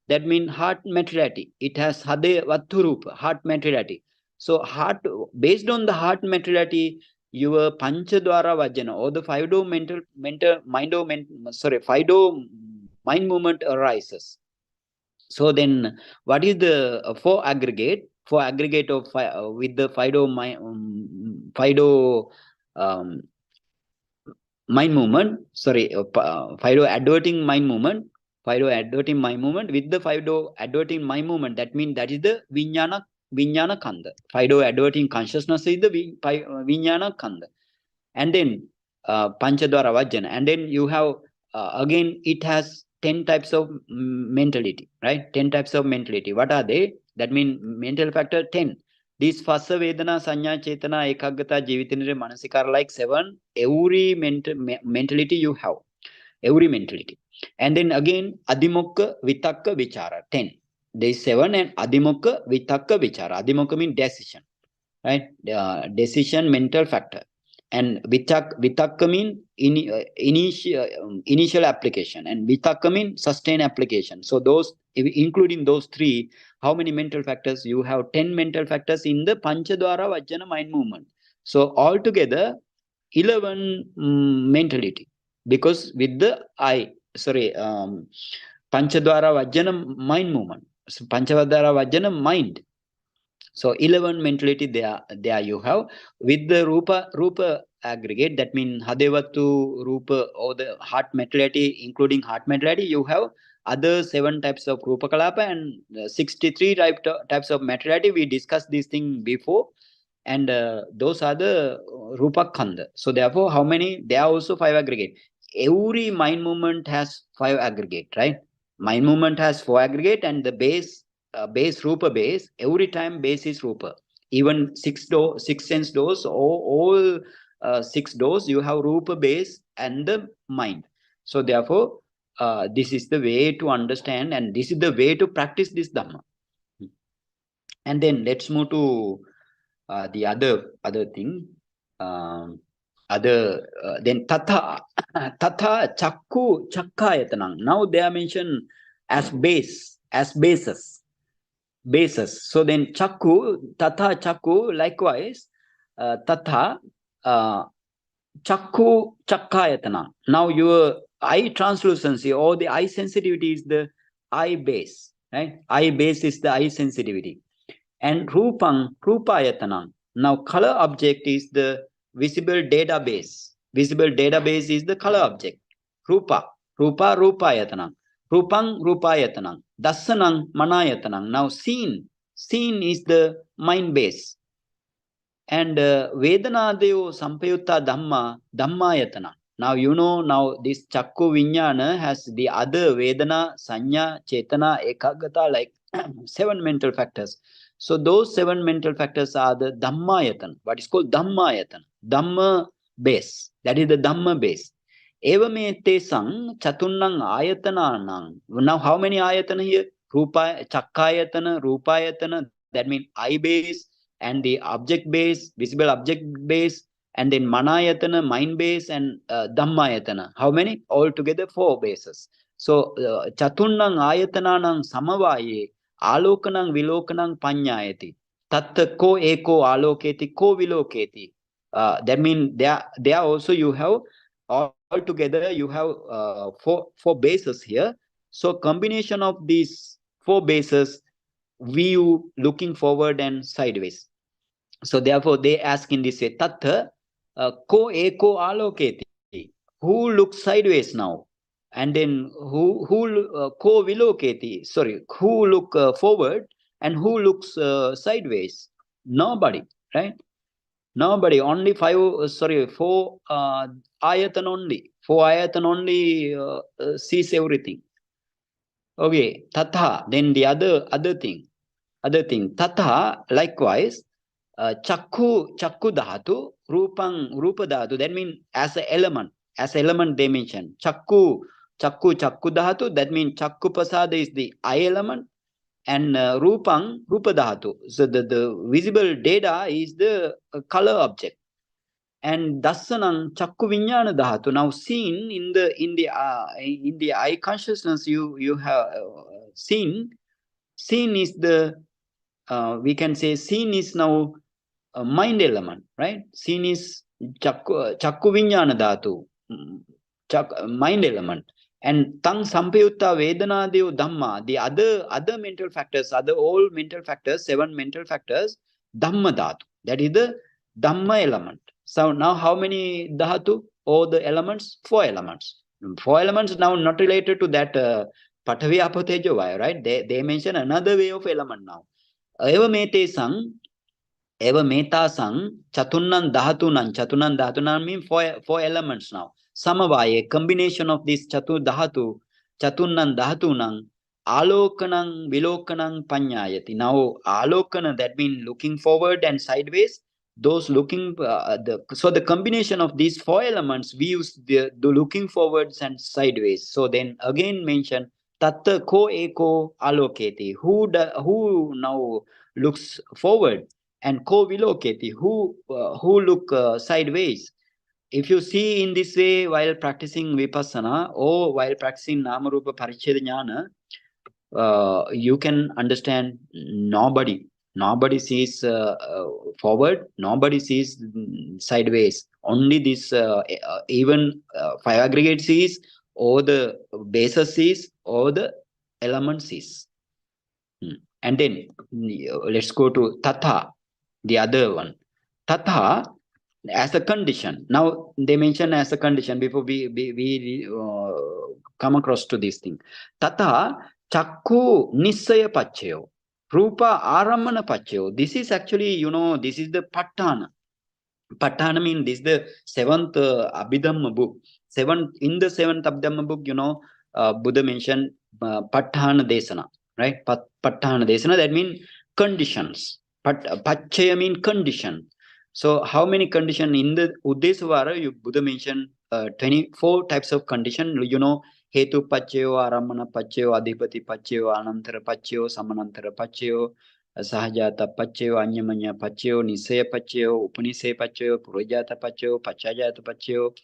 that means heart materiality. It has Hade Vatturupa, heart materiality. So heart, based on the heart materiality, your Panchadwara Vajjana or the 5-do mind movement arises. So then what is the 4 aggregate? 4 aggregate of with the 5-do mind movement, 5-do adverting mind movement, 5-do adverting mind movement with the 5-do adverting mind movement. That means that is the Vijnana Kanda. 5-do adverting consciousness is the Vijnana Kanda. And then Panchadwara Vajjana. And then you have, again, it has 10 types of mentality, right? 10 types of mentality. What are they? That means mental factor 10. These Phassa Vedana, Sanya, Chetana, Ekaggata, Jivitinira, Manasikara, like 7. Every mentality you have. Every mentality. And then again, Adimokka, Vitakka, Vichara, 10. There is 7 and Adimokka, Vitakka, Vichara. Adimokka means decision, right? Decision, mental factor. And Vitakka means initial application, and Vitakka means sustained application. So those, including those 3, how many mental factors? You have 10 mental factors in the Panchadwara Vajjana mind movement. So altogether 11 mentality, because with the Panchadwara Vajjana mind movement. So Panchadwara Vajjana mind. So 11 mentality there you have with the Rupa aggregate. That means Hadevatu, Rupa, or the heart mentality, including heart mentality, you have other 7 types of Rupa Kalapa and 63 types of mentality. We discussed this thing before, and those are the Rupa Khanda. So therefore, how many? There are also 5 aggregate. Every mind movement has 5 aggregate, right? Mind movement has 4 aggregate, and the base Rupa base, every time base is Rupa. Even 6 sense doors, all 6 doors, you have Rupa base and the mind. So therefore, this is the way to understand, and this is the way to practice this Dhamma. And then let's move to the other thing. Then Tatha Chakku Chakkayatanam. Now they are mentioned as bases. So then Chakku, Tatha Chakku, likewise, Tatha Chakku Chakkayatana. Now your eye translucency or the eye sensitivity is the eye base, right? Eye base is the eye sensitivity. And Rupang Rupayatanam. Now color object is the visible database. Visible database is the color object. Rupa Rupayatanam. Rupang Rupayatanam. Dasanang Manayatanam. Now seen is the mind base. And Vedanadeo Sampayutta Dhammayatana. Now you know, now this Chakku Vijnana has the other Vedana, Sanya, Chetana, Ekaggata, like 7 mental factors. So those 7 mental factors are the Dhammayatana. What is called Dhammayatana? Dhamma base. That is the Dhamma base. Evamete sang Chatunnang Ayatananang. Now how many ayatana here? Rupa, Chakkayatana, Rupayatana. That means eye base, and the object base, visible object base, and then Manayatana, mind base, and Dhammayatana. How many? Altogether 4 bases. So Chatunnang Ayatananang Samavaye Alokanang Vilokanang Panyayati. Tatta ko eko aloketi ko viloketi. That means there also you have altogether you have 4 bases here. So combination of these 4 bases, view, looking forward and sideways. So therefore they ask in this way, Tattha ko eko aloketi. Who looks sideways now? And then who ko viloketi. Sorry, who look forward and who looks sideways? Nobody, right? Nobody. Only 4 ayatan only. 4 ayatan only sees everything. Okay, Tatha. Then the other thing. other thing. Tatha, likewise, chakku dhatu, rupa dhatu. That means as an element they mention. Chakku dhatu, that means chakku pasada is the eye element, and rupa dhatu. So the visible data is the color object. And dasanam chakku viññāna dhatu. Now seen in the eye consciousness, you have seen is the we can say seen is now a mind element, right? Seen is chakku viññāna dhatu, mind element. And tang sampayutta vedanadev dhamma, the other mental factors, all mental factors, 7 mental factors, dhamma dhatu. That is the dhamma element. So now how many dhatu? All the elements? 4 elements. 4 elements now not related to that Pathavi Apo Tejo Vaya, right? They mention another way of element now. Eva mete sang, eva meta sang, chatunan dhatunan means 4 elements now. Samavaya, combination of this chatunan dhatunang, alokanang, vilokanang, panyayati. Now, alokana, that means looking forward and sideways. Those looking, so the combination of these 4 elements, we use the looking forwards and sideways. So then again mention, tatta ko eko aloketi. Who now looks forward, and ko viloketi, who look sideways. If you see in this way while practicing vipassana or while practicing namarupa pariccheda jnana, you can understand nobody sees forward, nobody sees sideways. Only this even 5 aggregate sees, or the basis sees, or the element sees. And then let's go to tatha, the other one. Tatha as a condition. Now they mention as a condition before we come across to this thing. Tatha chakku nissaya paccaya, rupa aramana paccaya. This is actually, this is the patthana. Patthana means this is the 7th Abhidhamma book. In the 7th Abhidhamma book, Buddha mentioned patthana desana, right? Patthana desana, that means conditions. Paccaya means condition. So how many conditions in the Uddesavara, Buddha mentioned 24 types of condition. Hetu paccayo, aramana paccayo, adhipati paccayo, anantara paccayo, samanantara paccayo, sahajata paccayo, anyamanya paccayo, nisaya paccayo, upanisaya paccayo, purajata paccayo, pachajata paccayo,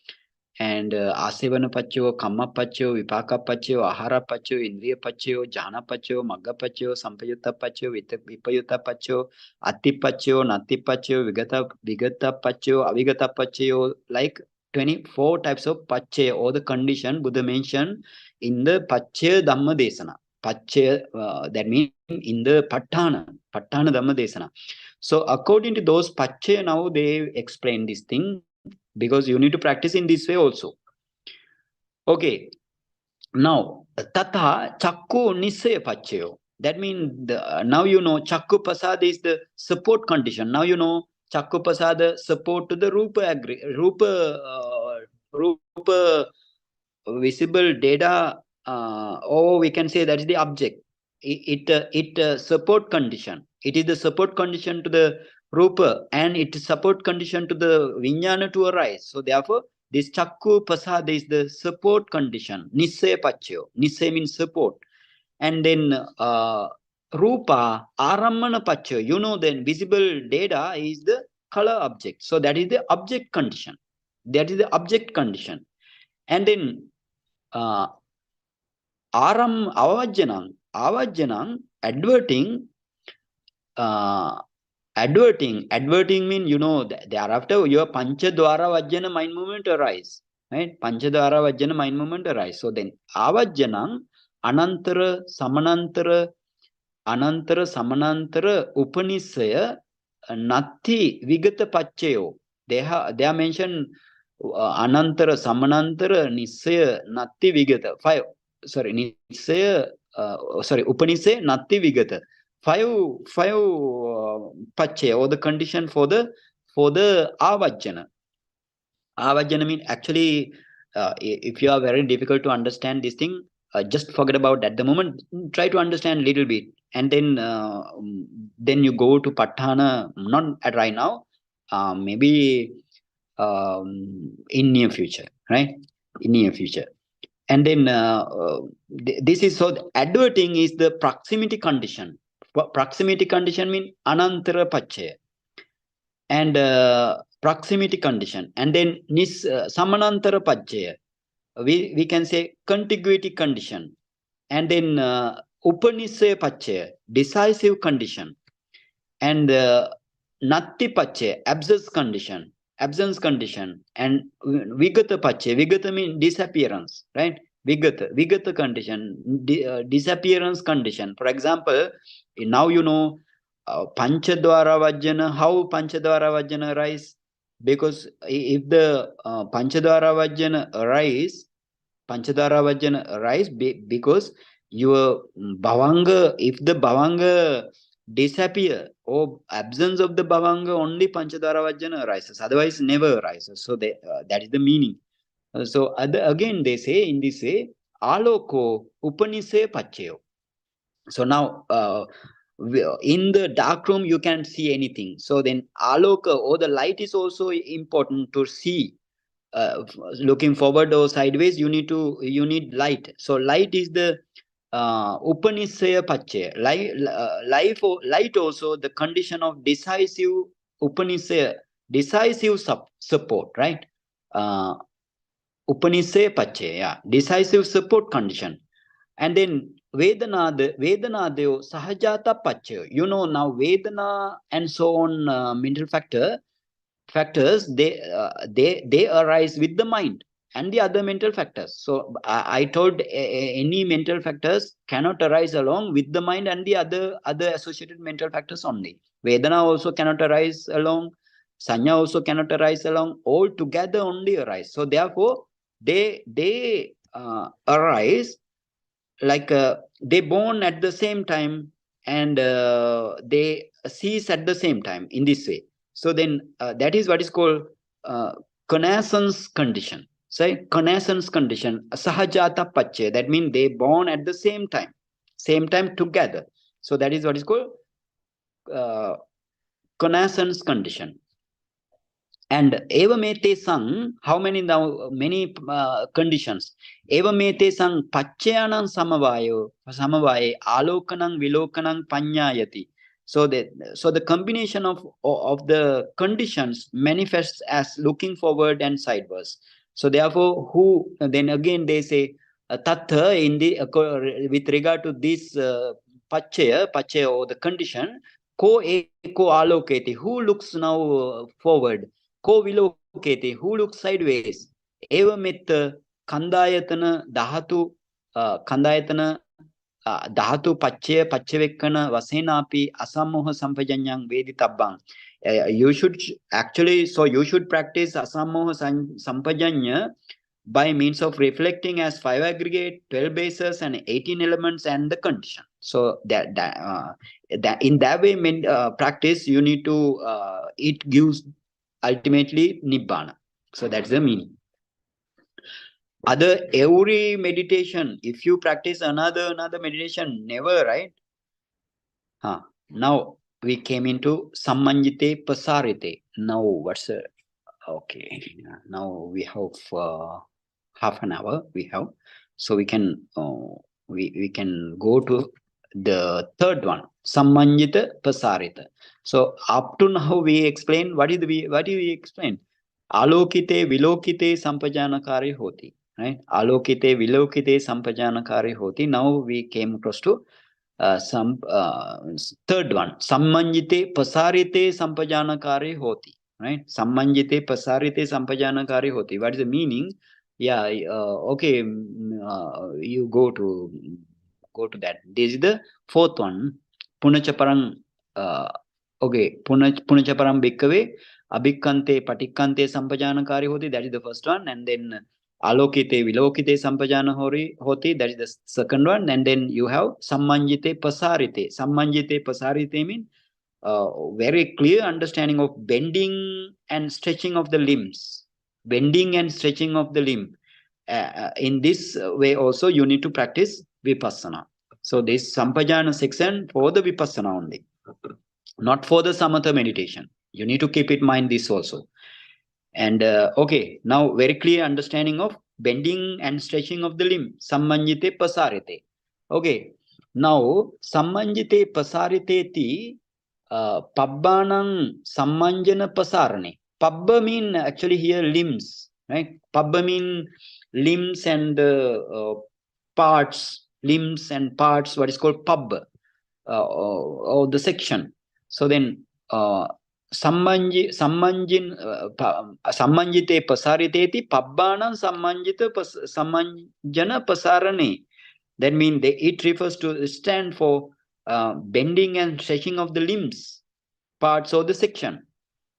and asevana paccayo, kamma paccayo, vipaka paccayo, ahara paccayo, indriya paccayo, jhana paccayo, magga paccayo, sampayutta paccayo, vipayutta paccayo, atti paccayo, natti paccayo, vigata paccayo, avigata paccayo, like 24 types of paccaya, or the condition Buddha mentioned in the paccaya dhamma desana. Paccaya, that means in the patthana dhamma desana. So according to those paccaya, now they explain this thing, because you need to practice in this way also. Okay. Now, tatha chakku nisaya paccayo. That means now chakku pasada is the support condition. Now chakku pasada support to the rupa visible data, or we can say that is the object. It support condition. It is the support condition to the rupa, and it is support condition to the viññāna to arise. So therefore, this chakku pasada is the support condition. Nissaya paccayo. Nissaya means support. And then rupa aramana paccayo. Then visible data is the color object. So that is the object condition. That is the object condition. And then avajjanam, adverting means, thereafter your panchadvara vajjana mind movement arise, right? Panchadvara vajjana mind movement arise. So then avajjanam anantara samanantara upanisaya natti vigata paccayo. They are mentioned anantara samanantara nisaya natti vigata. 5 nisaya upanisaya natti vigata. 5 paccaya, or the condition for the avajjana. Avajjana means actually, if you are very difficult to understand this thing, just forget about at the moment. Try to understand a little bit. and then you go to Patthana, not at right now, maybe in near future, right? In near future. And then this is so adverting is the proximity condition. Proximity condition means anantara pachaya and proximity condition, and then samanantara pachaya, we can say contiguity condition, and then upanisaya pachaya, decisive condition, and natti pachaya, absence condition, and vigata pachaya. Vigata means disappearance, right? Vigata condition, disappearance condition. For example, now you know Panchadwara Vajjana, how Panchadwara Vajjana arise? Because if the Panchadwara Vajjana arise, because your Bhavanga, if the Bhavanga disappear or absence of the Bhavanga, only Panchadwara Vajjana arises, otherwise never arises. So that is the meaning. So again they say in this way, Aloko Upanise Pachayo. So now in the dark room you can't see anything. So then Aloka or the light is also important to see. Looking forward or sideways, you need light. So light is the Upanisaya Pache. Light also the condition of decisive Upanisaya, decisive support, right? Upanisaya Pache, yeah, decisive support condition. And then Vedana Deo Sahajata Pache. You know now Vedana and so on mental factors, they arise with the mind and the other mental factors. So I told any mental factors cannot arise along with the mind and the other associated mental factors only. Vedana also cannot arise along, Sanya also cannot arise along, all together only arise. So therefore they arise like they born at the same time and they cease at the same time in this way. So then that is what is called connaissance condition. Say connaissance condition, sahajata pache. That means they born at the same time together. So that is what is called connaissance condition. And evamete sang, how many now? Many conditions. Evamete sang pachayanam samavaye alokanang vilokanang panyayati. So the combination of the conditions manifests as looking forward and sideways. So therefore, who then again they say tatha in the with regard to this pachaya or the condition, ko eko aloketi, who looks now forward, ko vilokete, who looks sideways. Evamit kandayatana dhatu dhatu pachevekkana vasenapi asammoha sampajanyang veditabbang. You should practice asammoha sampajanya by means of reflecting as 5 aggregate, 12 bases, and 18 elements and the condition. So that in that way, practice you need to it gives ultimately nibbana. So that's the meaning. Every meditation, if you practice another meditation, never, right? Now we came into sammanjite pasarite. Now what's okay? Now we have half an hour. We have, so we can we can go to the third one, sammanjita pasarita. So up to now we explain what do we explain? Alokite vilokite sampajanakari hoti, right? Alokite vilokite sampajanakari hoti. Now we came close to third one, sammanjite pasarite sampajanakari hoti, right? Sammanjite pasarite sampajanakari hoti. What is the meaning? Yeah, okay, you go to that. This is the fourth one. Punachaparang, okay, punachaparang bhikkave abhikkante patikkante sampajanakari hoti. That is the first one. And then alokite vilokite sampajana hoti, that is the second one. And then you have sammanjite pasarite. Sammanjite pasarite means very clear understanding of bending and stretching of the limbs. Bending and stretching of the limb. In this way also you need to practice vipassana. So this Sampajanna section for the Vipassana only, not for the Samatha meditation. You need to keep in mind this also. And okay, now very clear understanding of bending and stretching of the limb. Sammanjite pasarite. Okay, now sammanjite pasarite ti pabbanang sammanjana pasarane. Pabba mean actually here limbs, right? Pabba mean limbs and parts, limbs and parts, what is called pabba, or the section. So then sammanjite pasariteti pabbanam sammanjana pasarane. That means it refers to stand for bending and stretching of the limbs, parts of the section.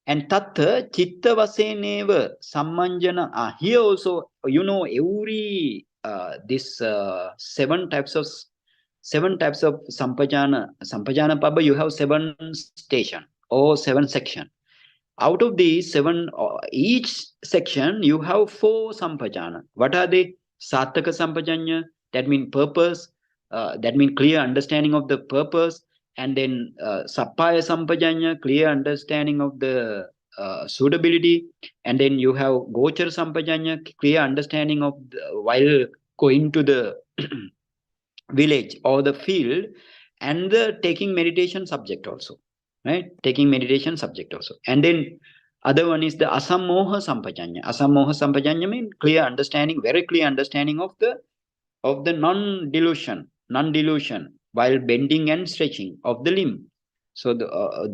And tattha chitta vaseneva sammanjana. Here also, every this seven types of Sampajanna Pabba, you have 7 station or 7 section. Out of these 7, each section you have 4 Sampajanna. What are they? Sattaka Sampajanya, that means purpose, that means clear understanding of the purpose. And then Sappaya Sampajanya, clear understanding of the suitability. And then you have Gochar Sampajanya, clear understanding of while going to the village or the field, and the taking meditation subject also, right? Taking meditation subject also. And then other one is the asammoha sampajanya. Asammoha sampajanya means clear understanding, very clear understanding of the non-delusion while bending and stretching of the limb. So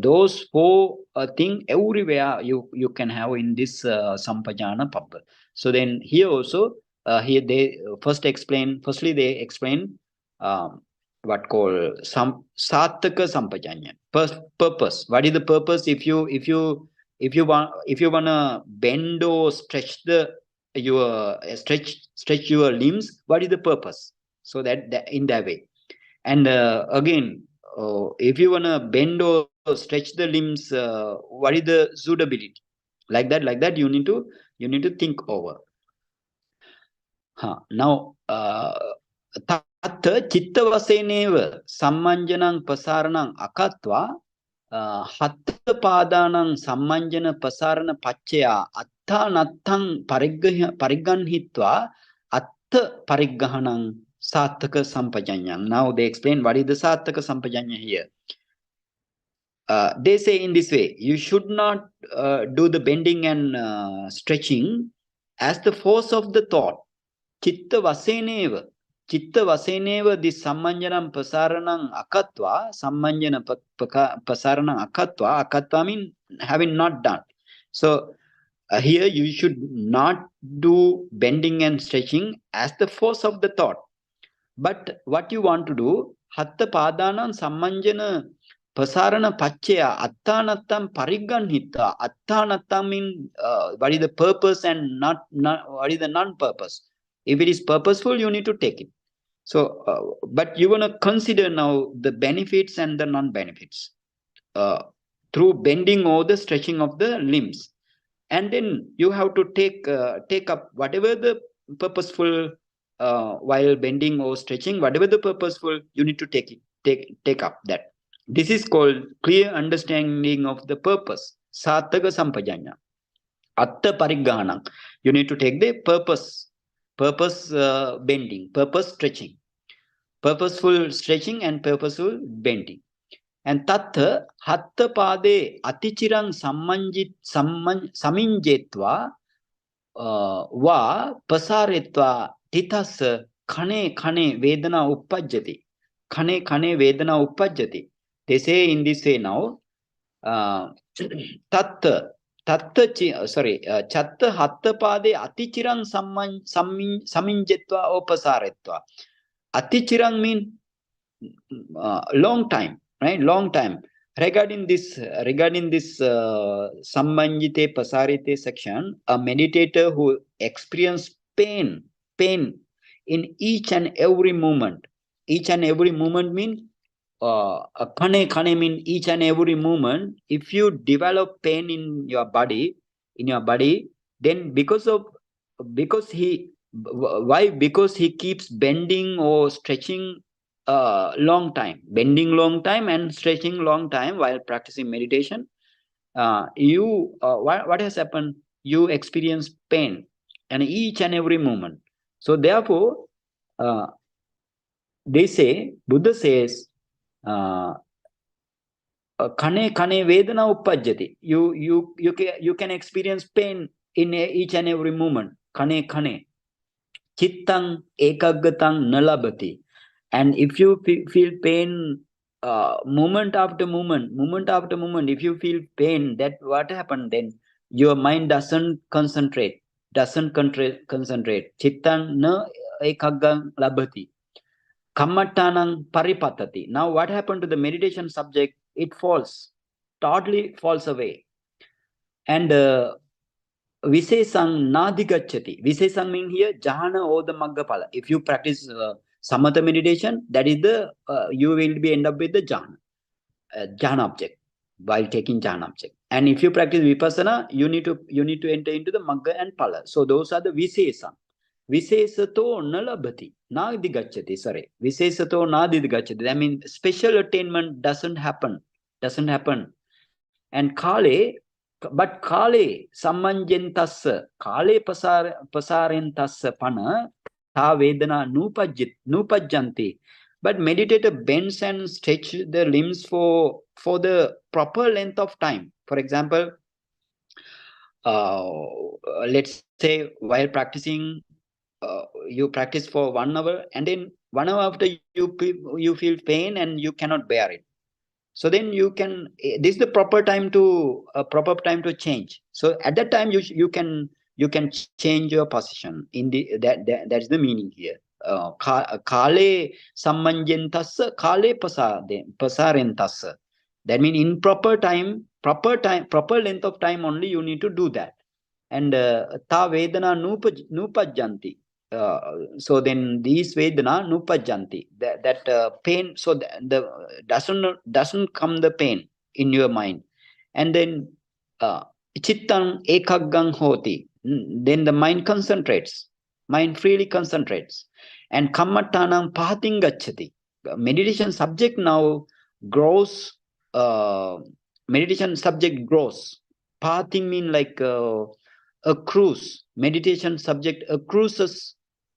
those 4 things everywhere you can have in this Sampajanna Pabba. So then here also, here they firstly they explain what called some Sattaka Sampajanya. Purpose. What is the purpose? If you wanna bend or stretch your stretch your limbs, what is the purpose? So that in that way. And again, if you wanna bend or stretch the limbs, what is the suitability? Like that you need to think over. Now tattha chitta vaseneva sammanjanang pasaranang akatva hatta padanang sammanjana pasarana pacchaya atta nattang parigganhitva atta pariggahanang sattaka sampajanyang. Now they explain what is the sattaka sampajanya here. They say in this way, you should not do the bending and stretching as the force of the thought. Chitta vaseneva, this sammanjanam pasaranam akatva, sammanjana pasaranam akatva means having not done. So here you should not do bending and stretching as the force of the thought. But what you want to do, hatta padanam sammanjana pasarana pacchaya attanattam parigganhita. Attanattam means what is the purpose and not what is the non-purpose. If it is purposeful, you need to take it. So, but you want to consider now the benefits and the non-benefits through bending or the stretching of the limbs. And then you have to take up whatever the purposeful while bending or stretching, whatever the purposeful, you need to take up that. This is called clear understanding of the purpose. Sattaka sampajanya. Atta pariggahanam. You need to take the purpose bending, purpose stretching, purposeful stretching and purposeful bending. And tattha hatta pade atichirang saminjetva va pasaretva tithas khane vedana uppajjati. Khane vedana uppajjati. They say in this way now, chatta hatta pade atichirang saminjetva opasaretva. Atichirang means long time, right? Long time. Regarding this sammanjite pasarite section, a meditator who experience pain in each and every moment. Each and every moment means khane mean each and every moment. If you develop pain in your body, then because he keeps bending or stretching long time, bending long time and stretching long time while practicing meditation, what has happened? You experience pain and each and every moment. So therefore, they say, Buddha says, kane vedana uppajjati. You can experience pain in each and every moment. Kane. Chittang ekaggatang nalabati. And if you feel pain moment after moment, if you feel pain, that what happened then? Your mind doesn't concentrate. Chittang na ekaggang labati. Kammattanang paripatati. Now what happened to the meditation subject? It falls, totally falls away. And Visesang nadigachati. Visesang means here jhana or the maggapala. If you practice samatha meditation, that is the you will be end up with the jhana object while taking jhana object. And if you practice vipassana, you need to enter into the magga and pala. So those are the visesang. Visesato nalabhati nadigachati. Sorry, visesato nadigachati. That means special attainment doesn't happen. And kale. But kale sammanjentassa, kale pasarentassa pana tha vedana nupajjanti. But meditator bends and stretch the limbs for the proper length of time. For example, let's say while practicing, you practice for 1 hour, and then 1 hour after you feel pain and you cannot bear it. So then you can, this is the proper time to change. So at that time you can change your position. In the that's the meaning here. Kale sammanjentassa kale pasarentassa. That means in proper proper length of time only you need to do that. And ta vedana nupajjanti. So then these vedana nupajjanti, that pain, so the doesn't come the pain in your mind. And then chittang ekaggang hoti, then the mind freely concentrates. And kammattanam pahating gacchati. Meditation subject now grows. Meditation subject grows. Pahating mean like accrues. Meditation subject accrues.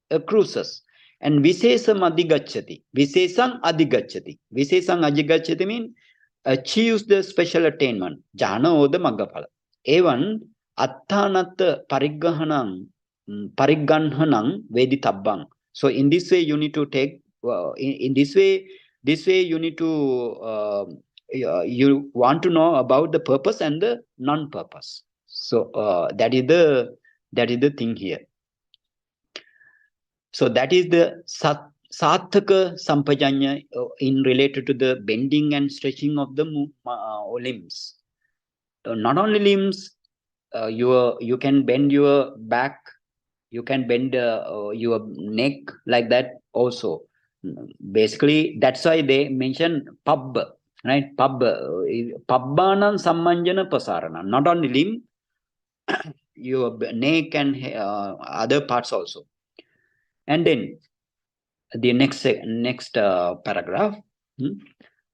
And visesam adhigacchati. Visesam adhigacchati means achieves the special attainment. Jhana or the maggaphala. Evan atthanatta parigganhanam veditabbang. So in this way you need to take, in this way you need to, you want to know about the purpose and the non-purpose. So that is the thing here. So that is the Atthakatha Sampajanna in related to the bending and stretching of the limbs. Not only limbs, you can bend your back, you can bend your neck like that also. Basically, that's why they mention Pabba, right? Pabbanam sammanjana pasarana. Not only limb, your neck and other parts also. And then the next paragraph.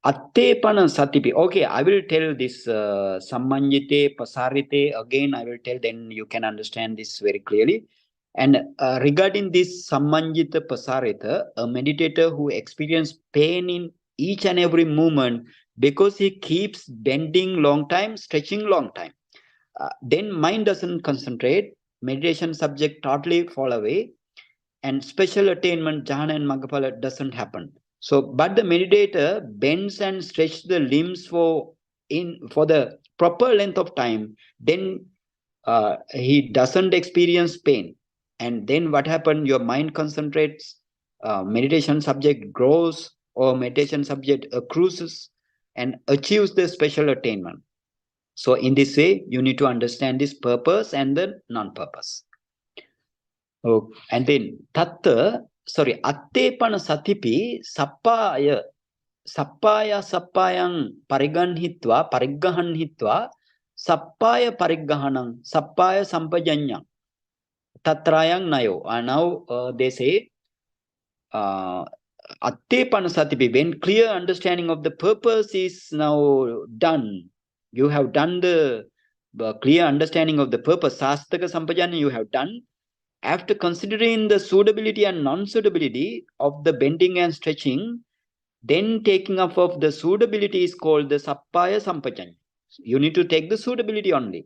Attepana satipi. Okay, I will tell this sammanjite pasarite again. I will tell, then you can understand this very clearly. And regarding this sammanjita pasarita, a meditator who experiences pain in each and every movement because he keeps bending long time, stretching long time, then mind doesn't concentrate, meditation subject totally fall away, and special attainment, jhana and maggaphala, doesn't happen. So, but the meditator bends and stretches the limbs for the proper length of time, then he doesn't experience pain. And then what happened? Your mind concentrates, meditation subject grows, or meditation subject accrues and achieves the special attainment. So in this way, you need to understand this purpose and the non-purpose. Oh, and then attepana satipi sappayang pariggahanhitva sappaya pariggahanang sappaya sampajanya tatrayang nayo. Now they say Atthakatha, when clear understanding of the purpose is now done, you have done the clear understanding of the purpose, Sastaka Sampajanna you have done. After considering the suitability and non-suitability of the bending and stretching, then taking up of the suitability is called the Sappaya Sampajanna. You need to take the suitability only.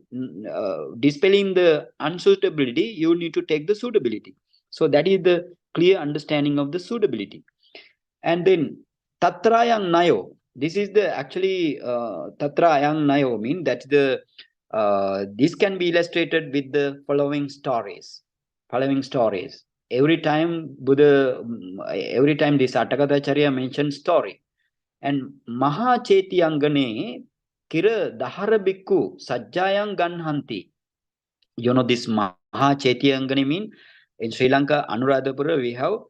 Dispelling the unsuitability, you need to take the suitability. So that is the clear understanding of the suitability. And then Tatrayang Nayo. This is the actually Tatrayang Nayo mean that the this can be illustrated with the following stories. Every time Buddha, every time this Atthakatha mentions story. And Mahachetiyangane Kira Dahara Bhikkhu Sajjayang Ganhanti. You know this Mahachetiyangane mean in Sri Lanka, Anuradhapura, we have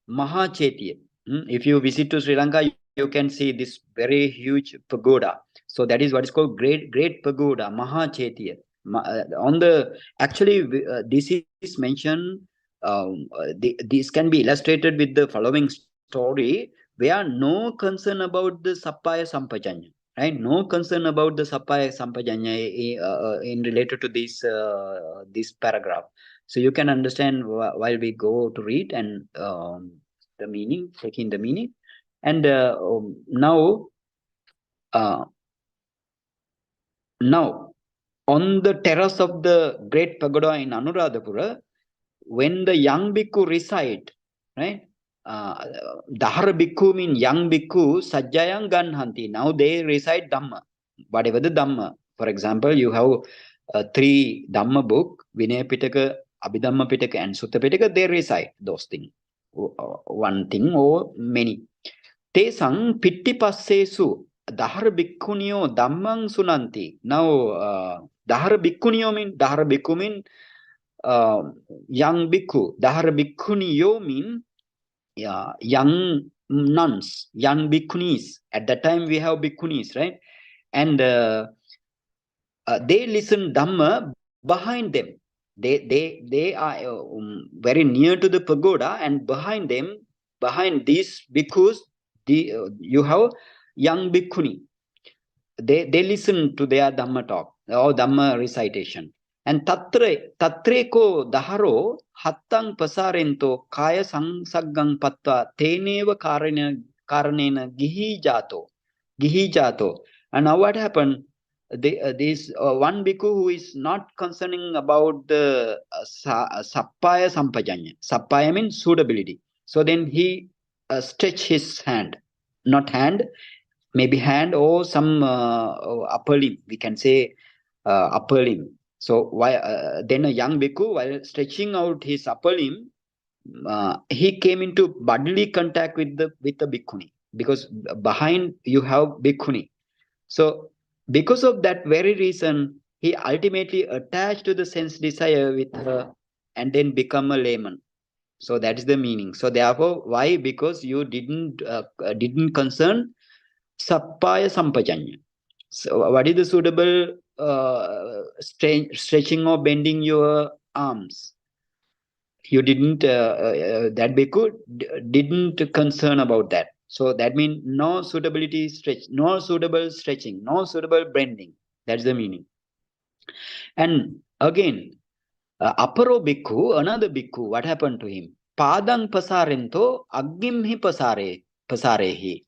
Mahachetya. If you visit to Sri Lanka, you can see this very huge pagoda. So that is what is called great pagoda, Mahachetya. On the actually, this is mentioned. This can be illustrated with the following story. We are no concern about the Sappaya Sampajanna, right? No concern about the Sappaya Sampajanna in related to this paragraph. So you can understand while we go to read and the meaning, taking the meaning. And now on the terrace of the great pagoda in Anuradhapura, when the young bhikkhu reside, right? Dahara bhikkhu mean young bhikkhu, Sajjayang Ganhanti. Now they recite Dhamma, whatever the Dhamma. For example, you have 3 Dhamma book, Vinaya Pitaka, Abhidhamma Pitaka, and Sutta Pitaka. They recite those things, one thing or many. Tesang Pittipassesu Dahara bhikkhuniyo Dhammang Sunanti. Now Dahara bhikkhu mean young bhikkhu. Dahara bhikkhuniyo mean young nuns, young bhikkhunis. At that time we have bhikkhunis, right? And they listen Dhamma behind them. They are very near to the pagoda, and behind them, behind these bhikkhus, you have young bhikkhuni. They listen to their Dhamma talk or Dhamma recitation. And tatreko daharo hattang pasarento kaya sangsaggang patta teneva karanena gihi jato. And now what happened? This one bhikkhu who is not concerning about the Sappaya Sampajanna. Sappaya means suitability. So then he stretch his hand, not hand, maybe hand or some upper limb. We can say upper limb. So then a young bhikkhu, while stretching out his upper limb, he came into bodily contact with the bhikkhuni, because behind you have bhikkhuni. So because of that very reason, he ultimately attached to the sense desire with her and then become a layman. So that is the meaning. So therefore, why? Because you didn't concern Sappaya Sampajanna. So what is the suitable stretching or bending your arms? You didn't, that bhikkhu didn't concern about that. So that means no suitability stretch, no suitable stretching, no suitable bending. That's the meaning. And again, aparo bhikkhu, another bhikkhu, what happened to him? Padang pasarento aggimhi pasarehi.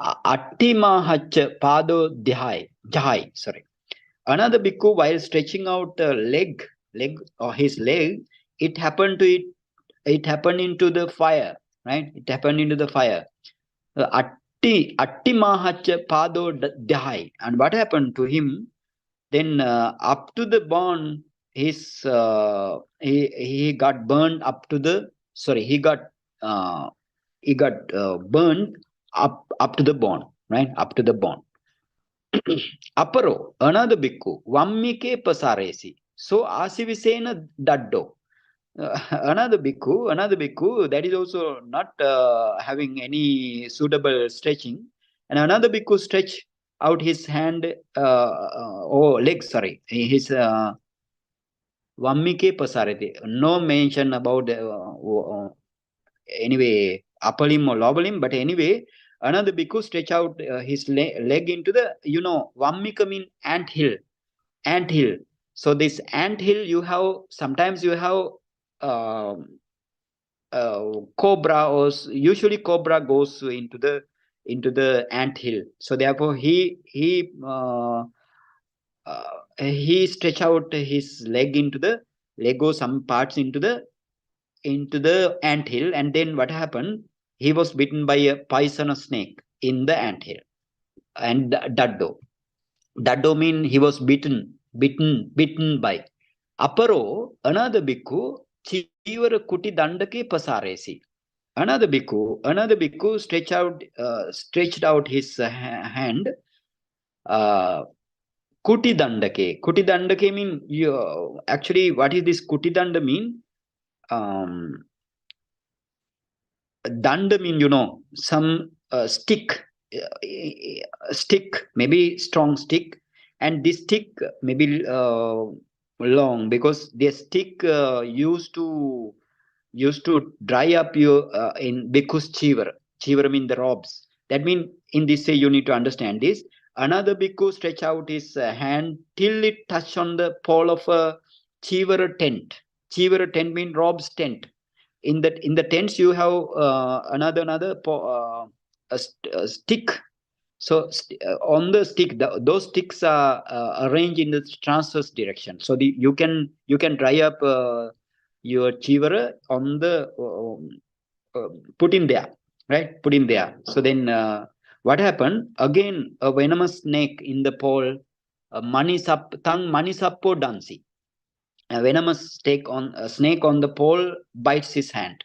Attimahacha pado jahai. Sorry. Another bhikkhu, while stretching out leg or his leg, it happened into the fire, right? It happened into the fire. Attimahacha pado jahai. And what happened to him? Then up to the bone, his he got burned up to the he got burned up to the bone, right? Up to the bone. Aparo, another bhikkhu, Vammike pasaresi. So asivisena daddo. Another bhikkhu that is also not having any suitable stretching. And another bhikkhu stretch out his hand or leg, his Vammike pasareti. No mention about anyway, upper limb or lower limb, but anyway, another bhikkhu stretch out his leg into the, Vammika mean ant hill. So this ant hill, you have, sometimes you have cobra, or usually cobra goes into the ant hill. So therefore he stretch out his leg into the Lego, some parts into the ant hill, and then what happened? He was bitten by a poisonous snake in the ant hill. And daddo mean he was bitten by. Aparo, another bhikkhu, chivara kuti dandake pasaresi. Another bhikkhu stretched out his hand. Kuti dandake mean, actually, what is this kuti danda mean? Danda mean, some stick, maybe strong stick, and this stick may be long, because the stick used to dry up your in bhikkhu's chivara mean the robes. That means in this way you need to understand this. Another bhikkhu stretch out his hand till it touch on the pole of a chivara tent. Chivara tent mean robes tent. In the tents you have another a stick. So on the stick, those sticks are arranged in the transverse direction. So you can dry up your chivara on the put in there, right? Put in there. So then what happened? Again, a venomous snake in the pole, Manisappo dansi. A venomous snake on the pole bites his hand,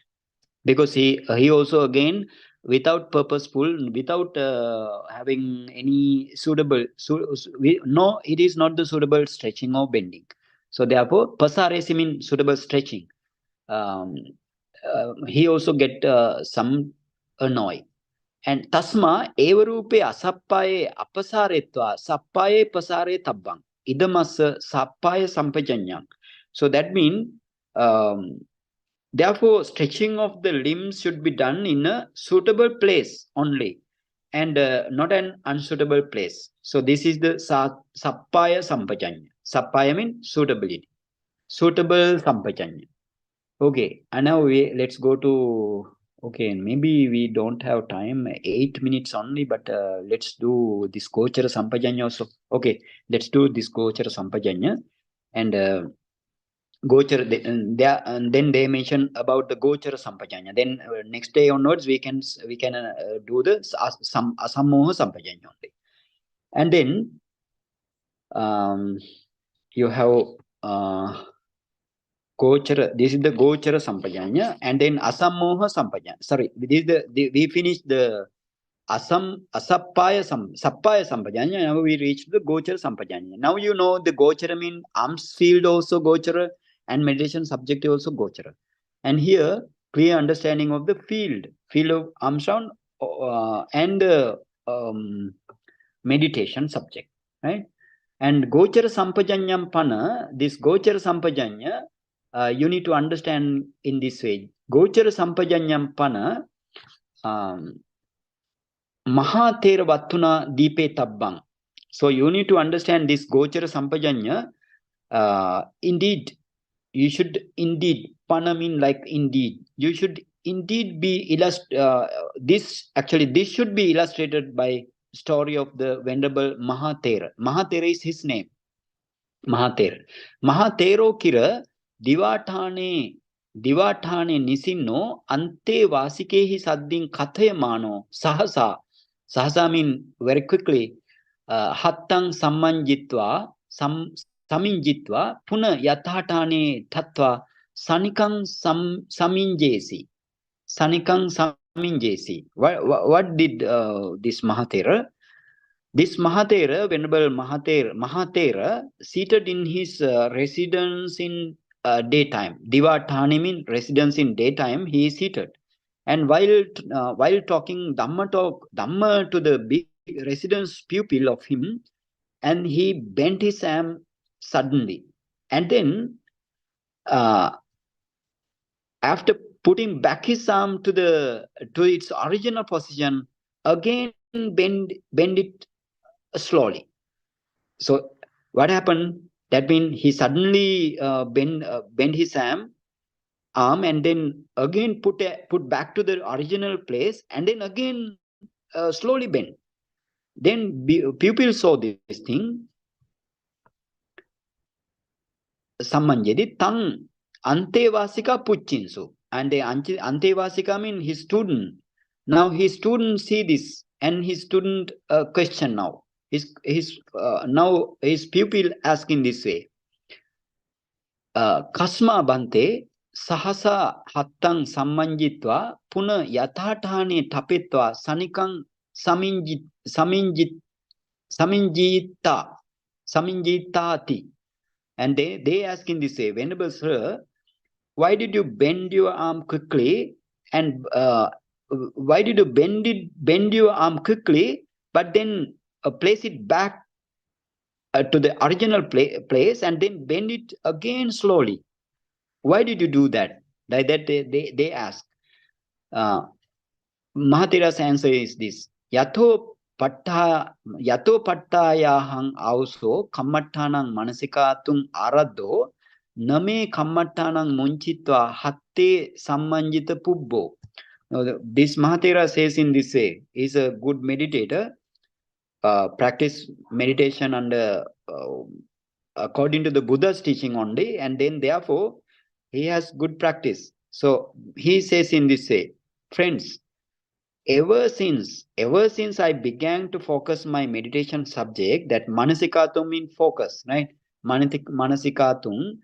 because he also again, without having any suitable, no, it is not the suitable stretching or bending. So therefore, pasaresi means suitable stretching. He also get some annoy. And tasma evarupe asappaye apasaretva sappaye pasare tabbang idamasa sappaye sampajanyang. So that means, therefore, stretching of the limbs should be done in a suitable place only, and not an unsuitable place. So this is the sappaya sampajanya. Sappaya means suitability. Suitable sampajanya. Okay, and now let's go to, okay, maybe we don't have time, 8 minutes only, but let's do this gochara sampajanya also. Okay, let's do this gochara sampajanya. And gochara, and then they mention about the gochara sampajanya. Then next day onwards we can do the asammoha sampajanya only. And then you have gochara. This is the gochara sampajanya, and then asammoha sampajanya. Sorry, this is we finished the sappaya sampajanya. Now we reach the gochara sampajanya. Now you know the gochara mean arms field also gochara, and meditation subjective also gochara. And here clear understanding of the field of arm sound and meditation subject, right? And gochara sampajanyam pana, this gochara sampajanya, you need to understand in this way. Gochara sampajanyam pana Mahatera Vattuna Dipe Tabbang. So you need to understand this gochara sampajanya. Indeed, you should indeed, pana mean like indeed, you should indeed be this should be illustrated by story of the Venerable Mahatera. Mahatera is his name. Mahatera. Mahatero kira divatane nisinno ante vasikehi saddin kathayamano sahasa. Sahasa mean very quickly. Hattang sammanjitva saminjitva puna yathatane tattva sanikang saminjesi. Sanikang saminjesi. What did this Mahatera? This Mahatera, Venerable Mahatera, seated in his residence in daytime. Divatthani means residence in daytime. He is seated, and while talking Dhamma to the big residence pupil of him, and he bent his arm suddenly, and then after putting back his arm to its original position, again bend it slowly. So what happened? That means he suddenly bend his arm, and then again put back to the original place, and then again slowly bend. Then people saw this thing. Sammanjedi tang antevasika puchinsu. And the antevasika mean his student. Now his student see this, and his student question now. Now his pupil asking this way. Kasma Bhante Sahasa Hattang Sammanjitva Puna Yathatane Tapitva Sanikang Saminjitati. And they ask in this way, Venerable Sir, why did you bend your arm quickly? And why did you bend your arm quickly, but then place it back to the original place, and then bend it again slowly? Why did you do that? Like that they ask. Mahatira's answer is this: Yato pattayahang also kammattanang manasikatung araddo name kammattanang munchitva hatte sammanjita pubbo. Now, this Mahatira says in this way, is a good meditator, practice meditation under according to the Buddha's teaching only, and then therefore he has good practice. So he says in this way, friends, ever since I began to focus my meditation subject, that manasikatum means focus, right? Manasikatum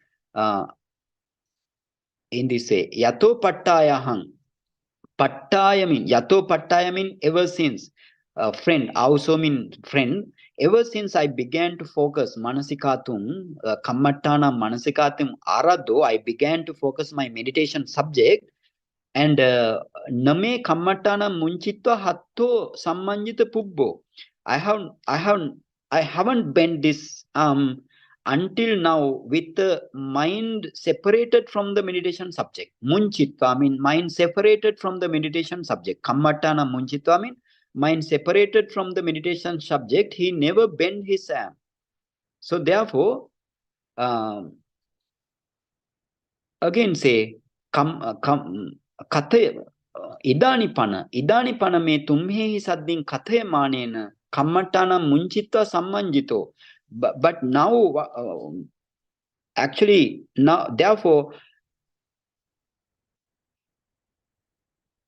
in this way, yato pattayahang. Pattaya mean yato pattaya mean ever since. Friend also mean friend. Ever since I began to focus manasikatum, kammattana manasikatum aradho, I began to focus my meditation subject. And name kammatana munchitva hatto sammanjita pubbo. I haven't bent this until now with the mind separated from the meditation subject. Munchitva mean mind separated from the meditation subject. Kammatana munchitva mean mind separated from the meditation subject. He never bent his arm. So therefore, again say, Kathe Idanipana me tumhe saddin kathe manena kammatana munchitva sammanjito. But now, actually, now, therefore,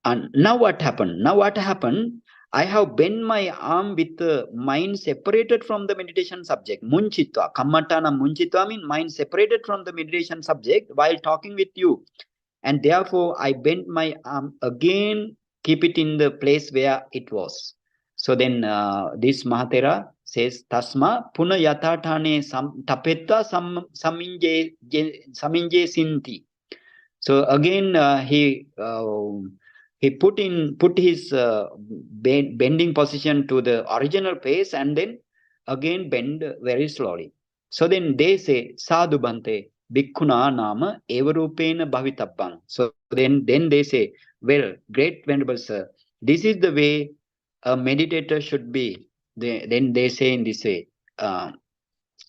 and now what happened? I have bent my arm with the mind separated from the meditation subject. Munchitva, kammatana munchitva means mind separated from the meditation subject while talking with you. And therefore, I bent my arm again, keep it in the place where it was. So then this Mahatera says, Tasma puna yathatane tapetta saminje sinti. So again, he put his bending position to the original place, and then again bend very slowly. So then they say, Sadhu Bhante, Bhikkhuna nama evarupena bhavitabbang. So then they say, well, great Venerable Sir, this is the way a meditator should be. Then they say in this way,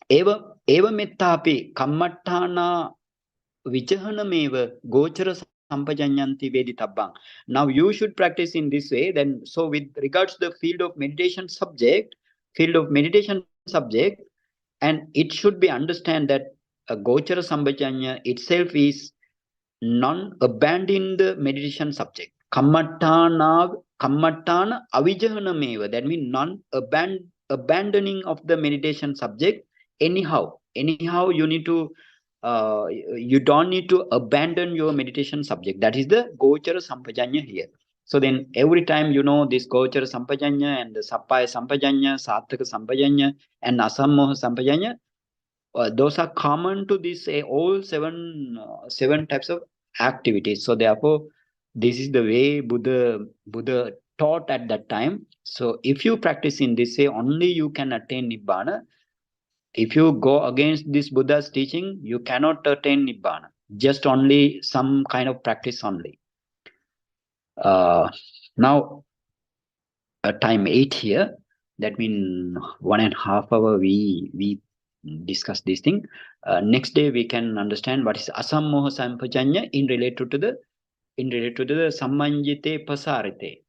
eva mettapi kammattana vichahanameva gochara sampajanyanti veditabbang. Now you should practice in this way. Then so with regards to the field of meditation subject, and it should be understand that a gochara sampajanya itself is non-abandoning the meditation subject. Kammattana avijahanameva. That means non-abandoning of the meditation subject. Anyhow, you need to you don't need to abandon your meditation subject. That is the gochara sampajanya here. So then every time this gochara sampajanya and the sappaya sampajanya, sattaka sampajanya, and asammoha sampajanya, those are common to this all seven types of activities. So therefore, this is the way Buddha taught at that time. So if you practice in this way, only you can attain Nibbana. If you go against this Buddha's teaching, you cannot attain Nibbana. Just only some kind of practice only. Now time 8 here. That means 1.5 hours we discuss this thing. Next day we can understand what is asammoha sampajanya in related to the sammanjite pasarite.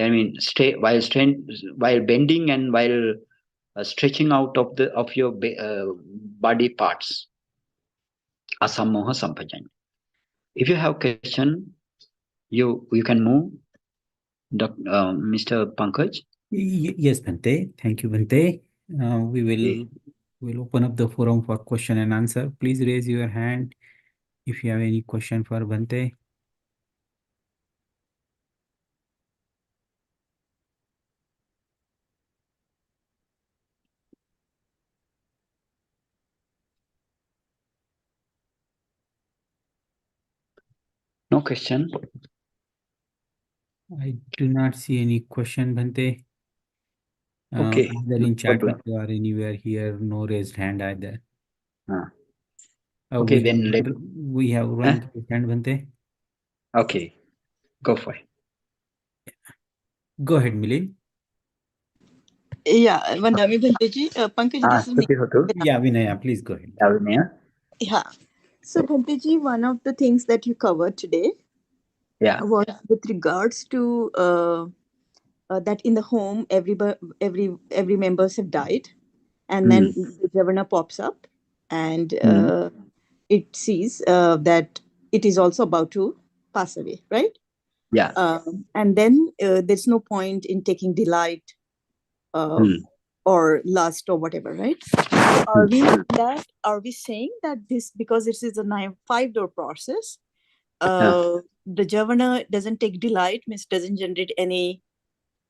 I mean, while bending and while stretching out of your body parts. Asammoha sampajanya. If you have question, you can move, Mr. Pankaj.
Yes, Bhante. Thank you, Bhante. We'll open up the forum for question and answer. Please raise your hand if you have any question for Bhante.
No question.
I do not see any question, Bhante.
Okay.
Either in chat
Problem.
or anywhere here, no raised hand either.
Okay, then
we have raised hand, Bhante.
Okay, go for it.
Go ahead, Milin.
Yeah, Vandami Bhanteji, Pankaj, this is
Yeah, Vinaya, please go ahead.
Vinaya.
Yeah. So, Bhanteji, one of the things that you covered today was with regards to that in the home, every members have died, and then the Javana pops up, and it sees that it is also about to pass away, right?
Yeah.
And then there's no point in taking delight or lust or whatever, right? Are we saying that this, because this is a 5-door process, the Javana doesn't take delight, means doesn't generate any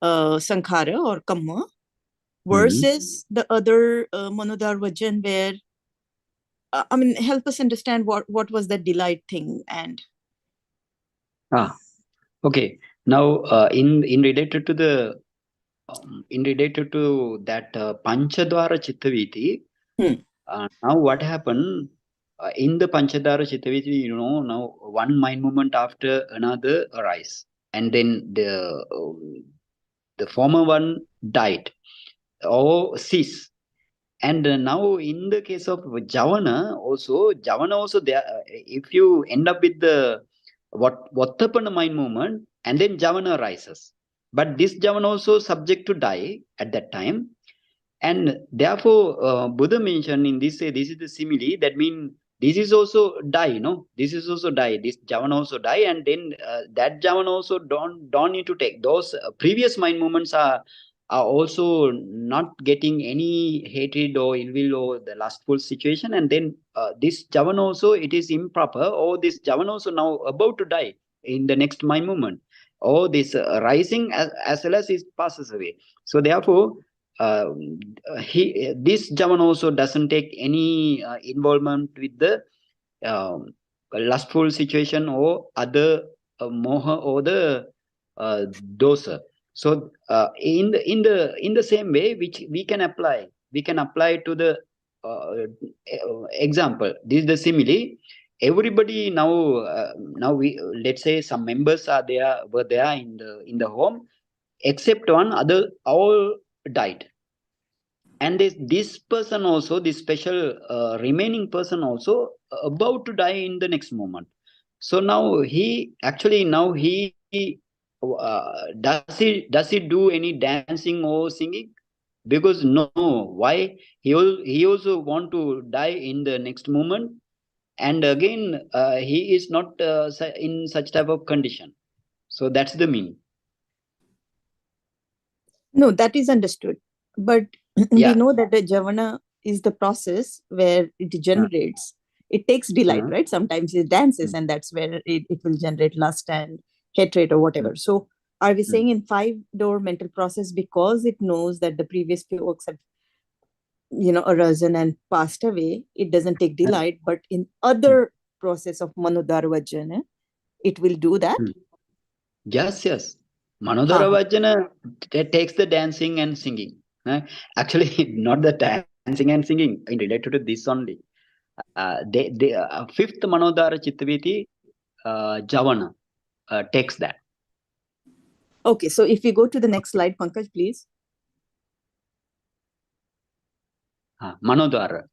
sankhara or kamma, versus the other Manodar where I mean, help us understand what was that delight thing. And
okay, now in related to the that Panchadwara Chittaviti, now what happened in the Panchadwara Chittaviti, now one mind movement after another arise, and then the former one died or cease. And now in the case of Javana also there, if you end up with the Vattapana mind movement, and then Javana rises. But this Javana also subject to die at that time. And therefore, Buddha mentioned in this is the simile, that means this is also die, this is also die, this Javana also die, and then that Javana also don't need to take. Those previous mind movements are also not getting any hatred or ill will or the lustful situation, and then this Javana also, it is improper, or this Javana also now about to die in the next mind movement, or this rising as well as it passes away. So therefore, this Javana also doesn't take any involvement with the lustful situation or other moha or the dosa. So in the same way, which we can apply to the example. This is the simile. Everybody now we, let's say some members were there in the home, except one other, all died. And this person also, this special remaining person also about to die in the next moment. So now he does he do any dancing or singing? Because no, why? He also want to die in the next moment, and again he is not in such type of condition. So that's the meaning.
No, that is understood. But we know that the Javana is the process where it generates, it takes delight, right? Sometimes it dances, and that's where it will generate lust and hatred or whatever. So are we saying in 5-door mental process, because it knows that the previous few works have arisen and passed away, it doesn't take delight, but in other process of Manodara Vajjana, it will do that?
Yes. Manodara Vajjana takes the dancing and singing. Actually, not the dancing and singing, in related to this only. The fifth Manodara Chittaviti, Javana, takes that.
Okay, so if we go to the next slide, Pankaj, please.
Manodwara.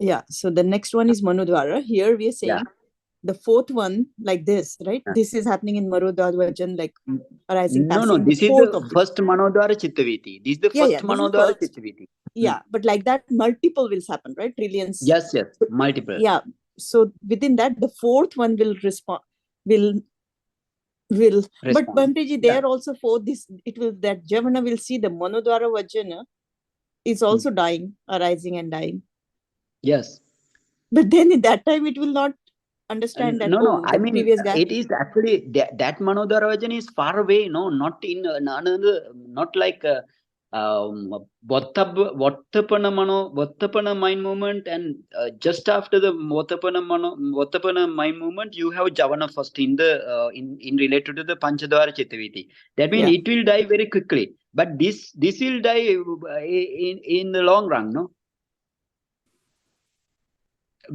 Yeah, so the next one is Manodwara. Here we are saying the fourth one like this, right? This is happening in Manodwara Vajan, like arising,
No,
passing.
this is
fourth
the
of
first Manodwara Chittaviti. This is the first Manodwara Chittaviti.
Yeah, but like that, multiple will happen, right? Trillions.
Yes, multiple.
Yeah, so within that, the fourth one will respond, will but Bhanteji, there also for this, it will, that Javana will see the Manodwara Vajana is also dying, arising and dying.
Yes.
But then at that time, it will not understand that.
No. I mean,
previous guy.
it is actually that Manodwara Vajana is far away. No, not in another, not like Vattapana mind movement, and just after the Vattapana mind movement, you have Javana first in the in related to the Panchadwara Chittaviti. That means it will die very quickly. But this will die in the long run, no?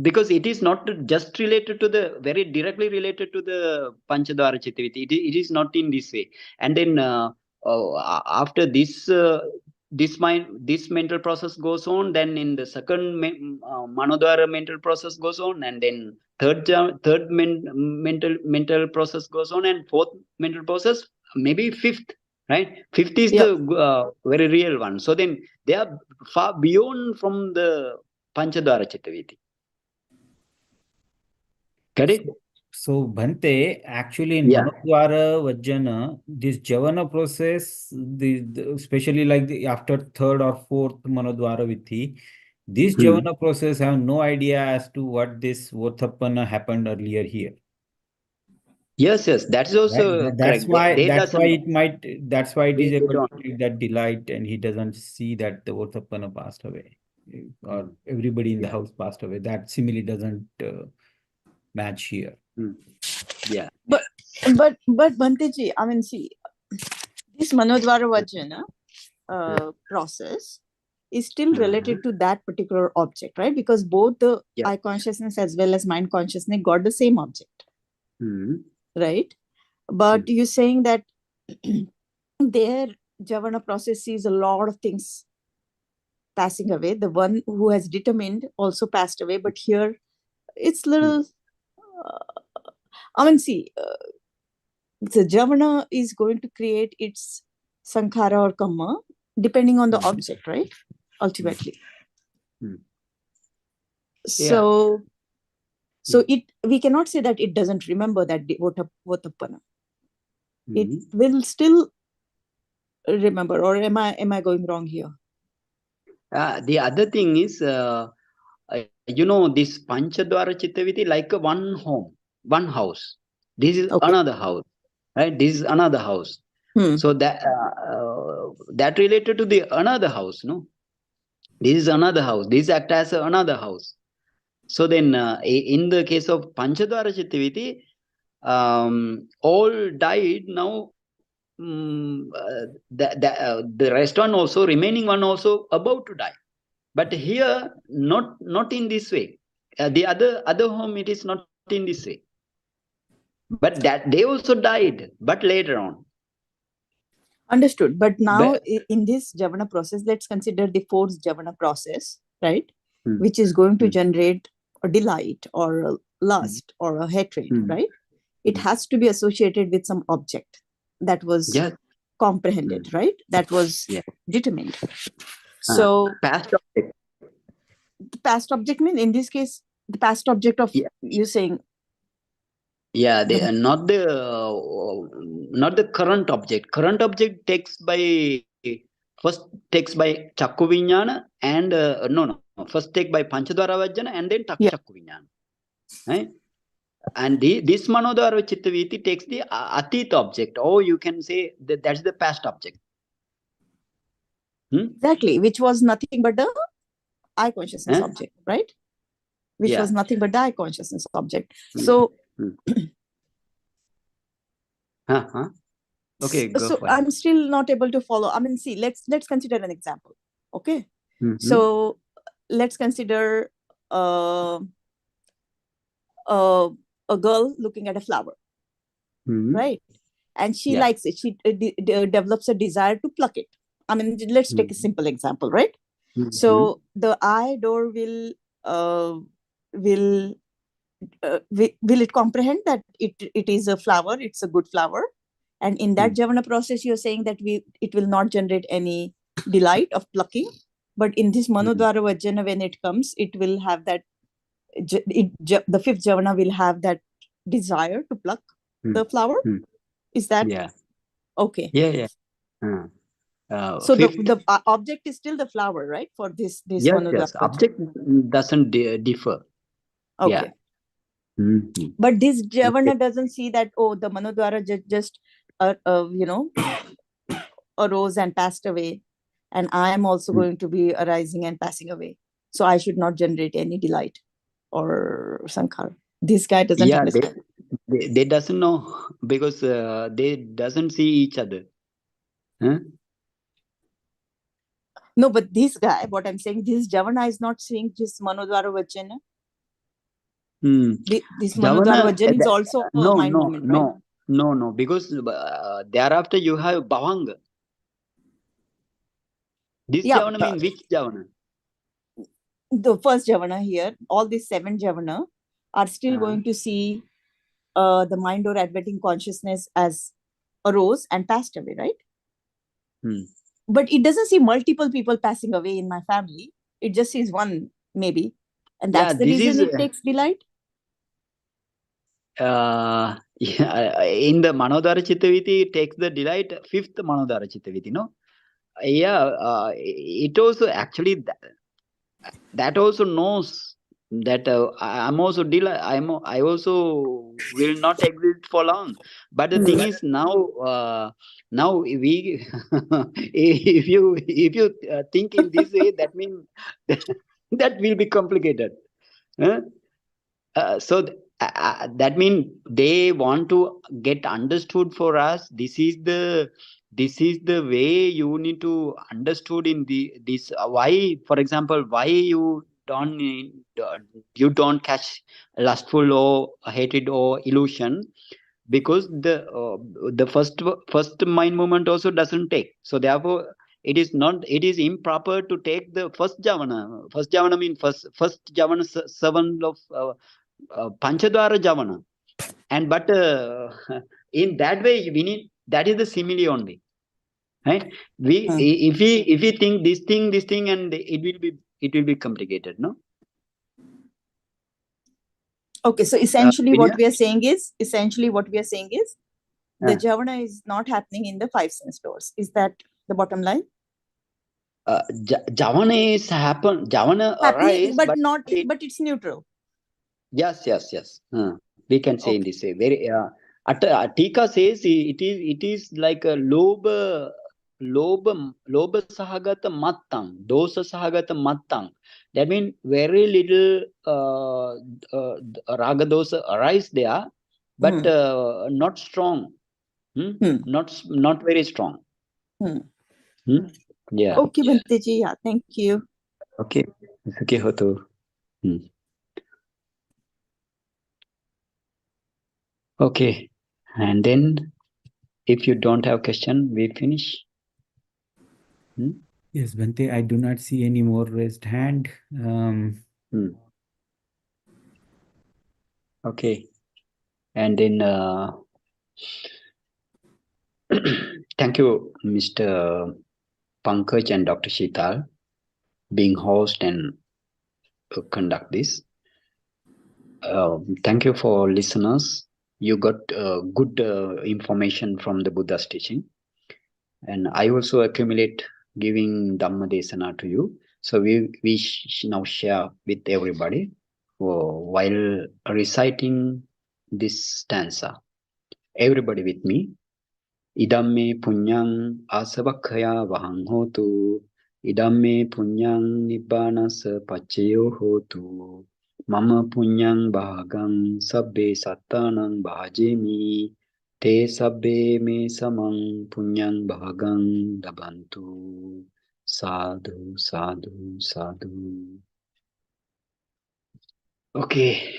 Because it is not just related to the very directly related to the Panchadwara Chittaviti. It is not in this way. And then after this this mental process goes on, then in the second Manodwara mental process goes on, and then third mental process goes on, and fourth mental process, maybe fifth, right? Fifth is the very real one. So then they are far beyond from the Panchadwara Chittaviti. Correct?
So Bhante, actually in Manodwara Vajjana, this Javana process, especially like after third or fourth Manodwara Vithi, this Javana process have no idea as to what this Vothappana happened earlier here.
Yes, that is also
that's
correct.
Why that's why it is able to take that delight, and he doesn't see that the Vothappana passed away, or everybody in the house passed away. That simile doesn't match here.
Yeah.
But Bhanteji, I mean, see, this Manodwara Vajana process is still related to that particular object, right? Because both the eye consciousness as well as mind consciousness got the same object, right? But you're saying that their Javana process sees a lot of things passing away. The one who has determined also passed away, but here it's little. I mean, see, the Javana is going to create its Sankhara or Kamma depending on the object, right? Ultimately. So we cannot say that it doesn't remember that Vothappana. It will still remember, or am I going wrong here?
The other thing is, this Panchadwara Chittaviti like one home, one house. This is another house, right? This is another house. So that related to the another house, no? This is another house. This acts as another house. So then, in the case of Panchadwara Chittaviti, all died now. The rest one also, remaining one also about to die. But here, not in this way. The other home, it is not in this way. But that they also died, but later on.
Understood. But now in this Javana process, let's consider the fourth Javana process, right? Which is going to generate a delight or a lust or a hatred, right? It has to be associated with some object that was comprehended, right? That was determined. So
past object.
The past object means, in this case, the past object of you saying.
Yeah, they are not the current object. Current object takes by Chakku Vijnana and first take by Panchadwara Vajjana and then Chakku Vijnana. Right? And this Manodwara Chittaviti takes the Atita object, or you can say that's the past object.
Exactly, which was nothing but the eye consciousness object, right? Which was nothing but the eye consciousness object. So
okay, go
so I'm still not able to follow. I mean, see, let's consider an example. Okay. So let's consider a girl looking at a flower, right? and she likes it. She develops a desire to pluck it. I mean, let's take a simple example, right? So the eye door will it comprehend that it is a flower, it's a good flower, and in that javana process you're saying that it will not generate any delight of plucking, but in this manodvara vajjana, when it comes, it will have that the fifth javana will have that desire to pluck the flower. Is that okay? So the object is still the flower, right? For this
yes, object doesn't differ.
Okay. But this javana doesn't see that, oh, the manodvara just arose and passed away, and I am also going to be arising and passing away, so I should not generate any delight or sankhara. This guy doesn't understand.
They doesn't know, because they doesn't see each other.
No, but this guy, what I'm saying, this javana is not seeing this manodvara vajjana. This manodvara vajjana is also a mind moment, right?
No, because thereafter you have bhavanga. This javana means which javana?
The first javana here, all these 7 javana are still going to see the mind or adverting consciousness as arose and passed away, right? But it doesn't see multiple people passing away in my family. It just sees one, maybe. And that's the reason it takes delight.
In the Manodhara Chittaviti, it takes the delight, 5th Manodhara Chittaviti, no? It also actually, that also knows that I'm also I also will not exist for long. But the thing is, now we if you think in this way, that means that will be complicated. So that means they want to get understood for us. This is the way you need to understood in this. Why, for example, why you don't catch lustful or hated or illusion, because the first mind movement also doesn't take. So therefore it is improper to take the first javana. First javana means first javana, 7 of Panchadwara Javana. And but in that way we need, that is the simile only, right? If we think this thing, and it will be complicated, no?
Okay, so essentially what we are saying is the javana is not happening in the 5 sense doors. Is that the bottom line?
Javana is javana
happening, but it's neutral.
Yes. We can say in this way. Very Tikka says it is like a loba sahagata mattang, dosa sahagata mattang. That means very little raga dosa arise there, but not strong. Not very strong. Yeah.
Okay, Bhante ji. Yeah, thank you.
Okay. Okay, Hotu. Okay, and then if you don't have question, we finish.
Yes, Bhante, I do not see any more raised hand.
Okay, and then thank you, Mr. Pankaj and Dr. Sheetal, being host and conduct this. Thank you for listeners. You got good information from the Buddha's teaching, and I also accumulate giving Dhamma Desana to you. So we now share with everybody while reciting this stanza. Everybody with me. Idamme punyang asavakkaya vahang hotu. Idamme punyang nibbanasa pacceo hotu. Mama punyang bhagang sabbe sattanang bhajemi. Te sabbe me samang punyang bhagang dabantu. Sadhu, sadhu, sadhu. Okay.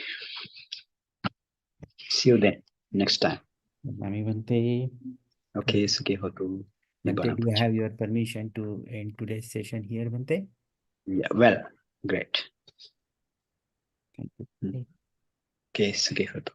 See you then next time.
Nami Bhante.
Okay, Sukhi Hotu.
Bhante, do you have your permission to end today's session here, Bhante?
Yeah, well, great.
Thank you.
Okay, Sukhi Hotu.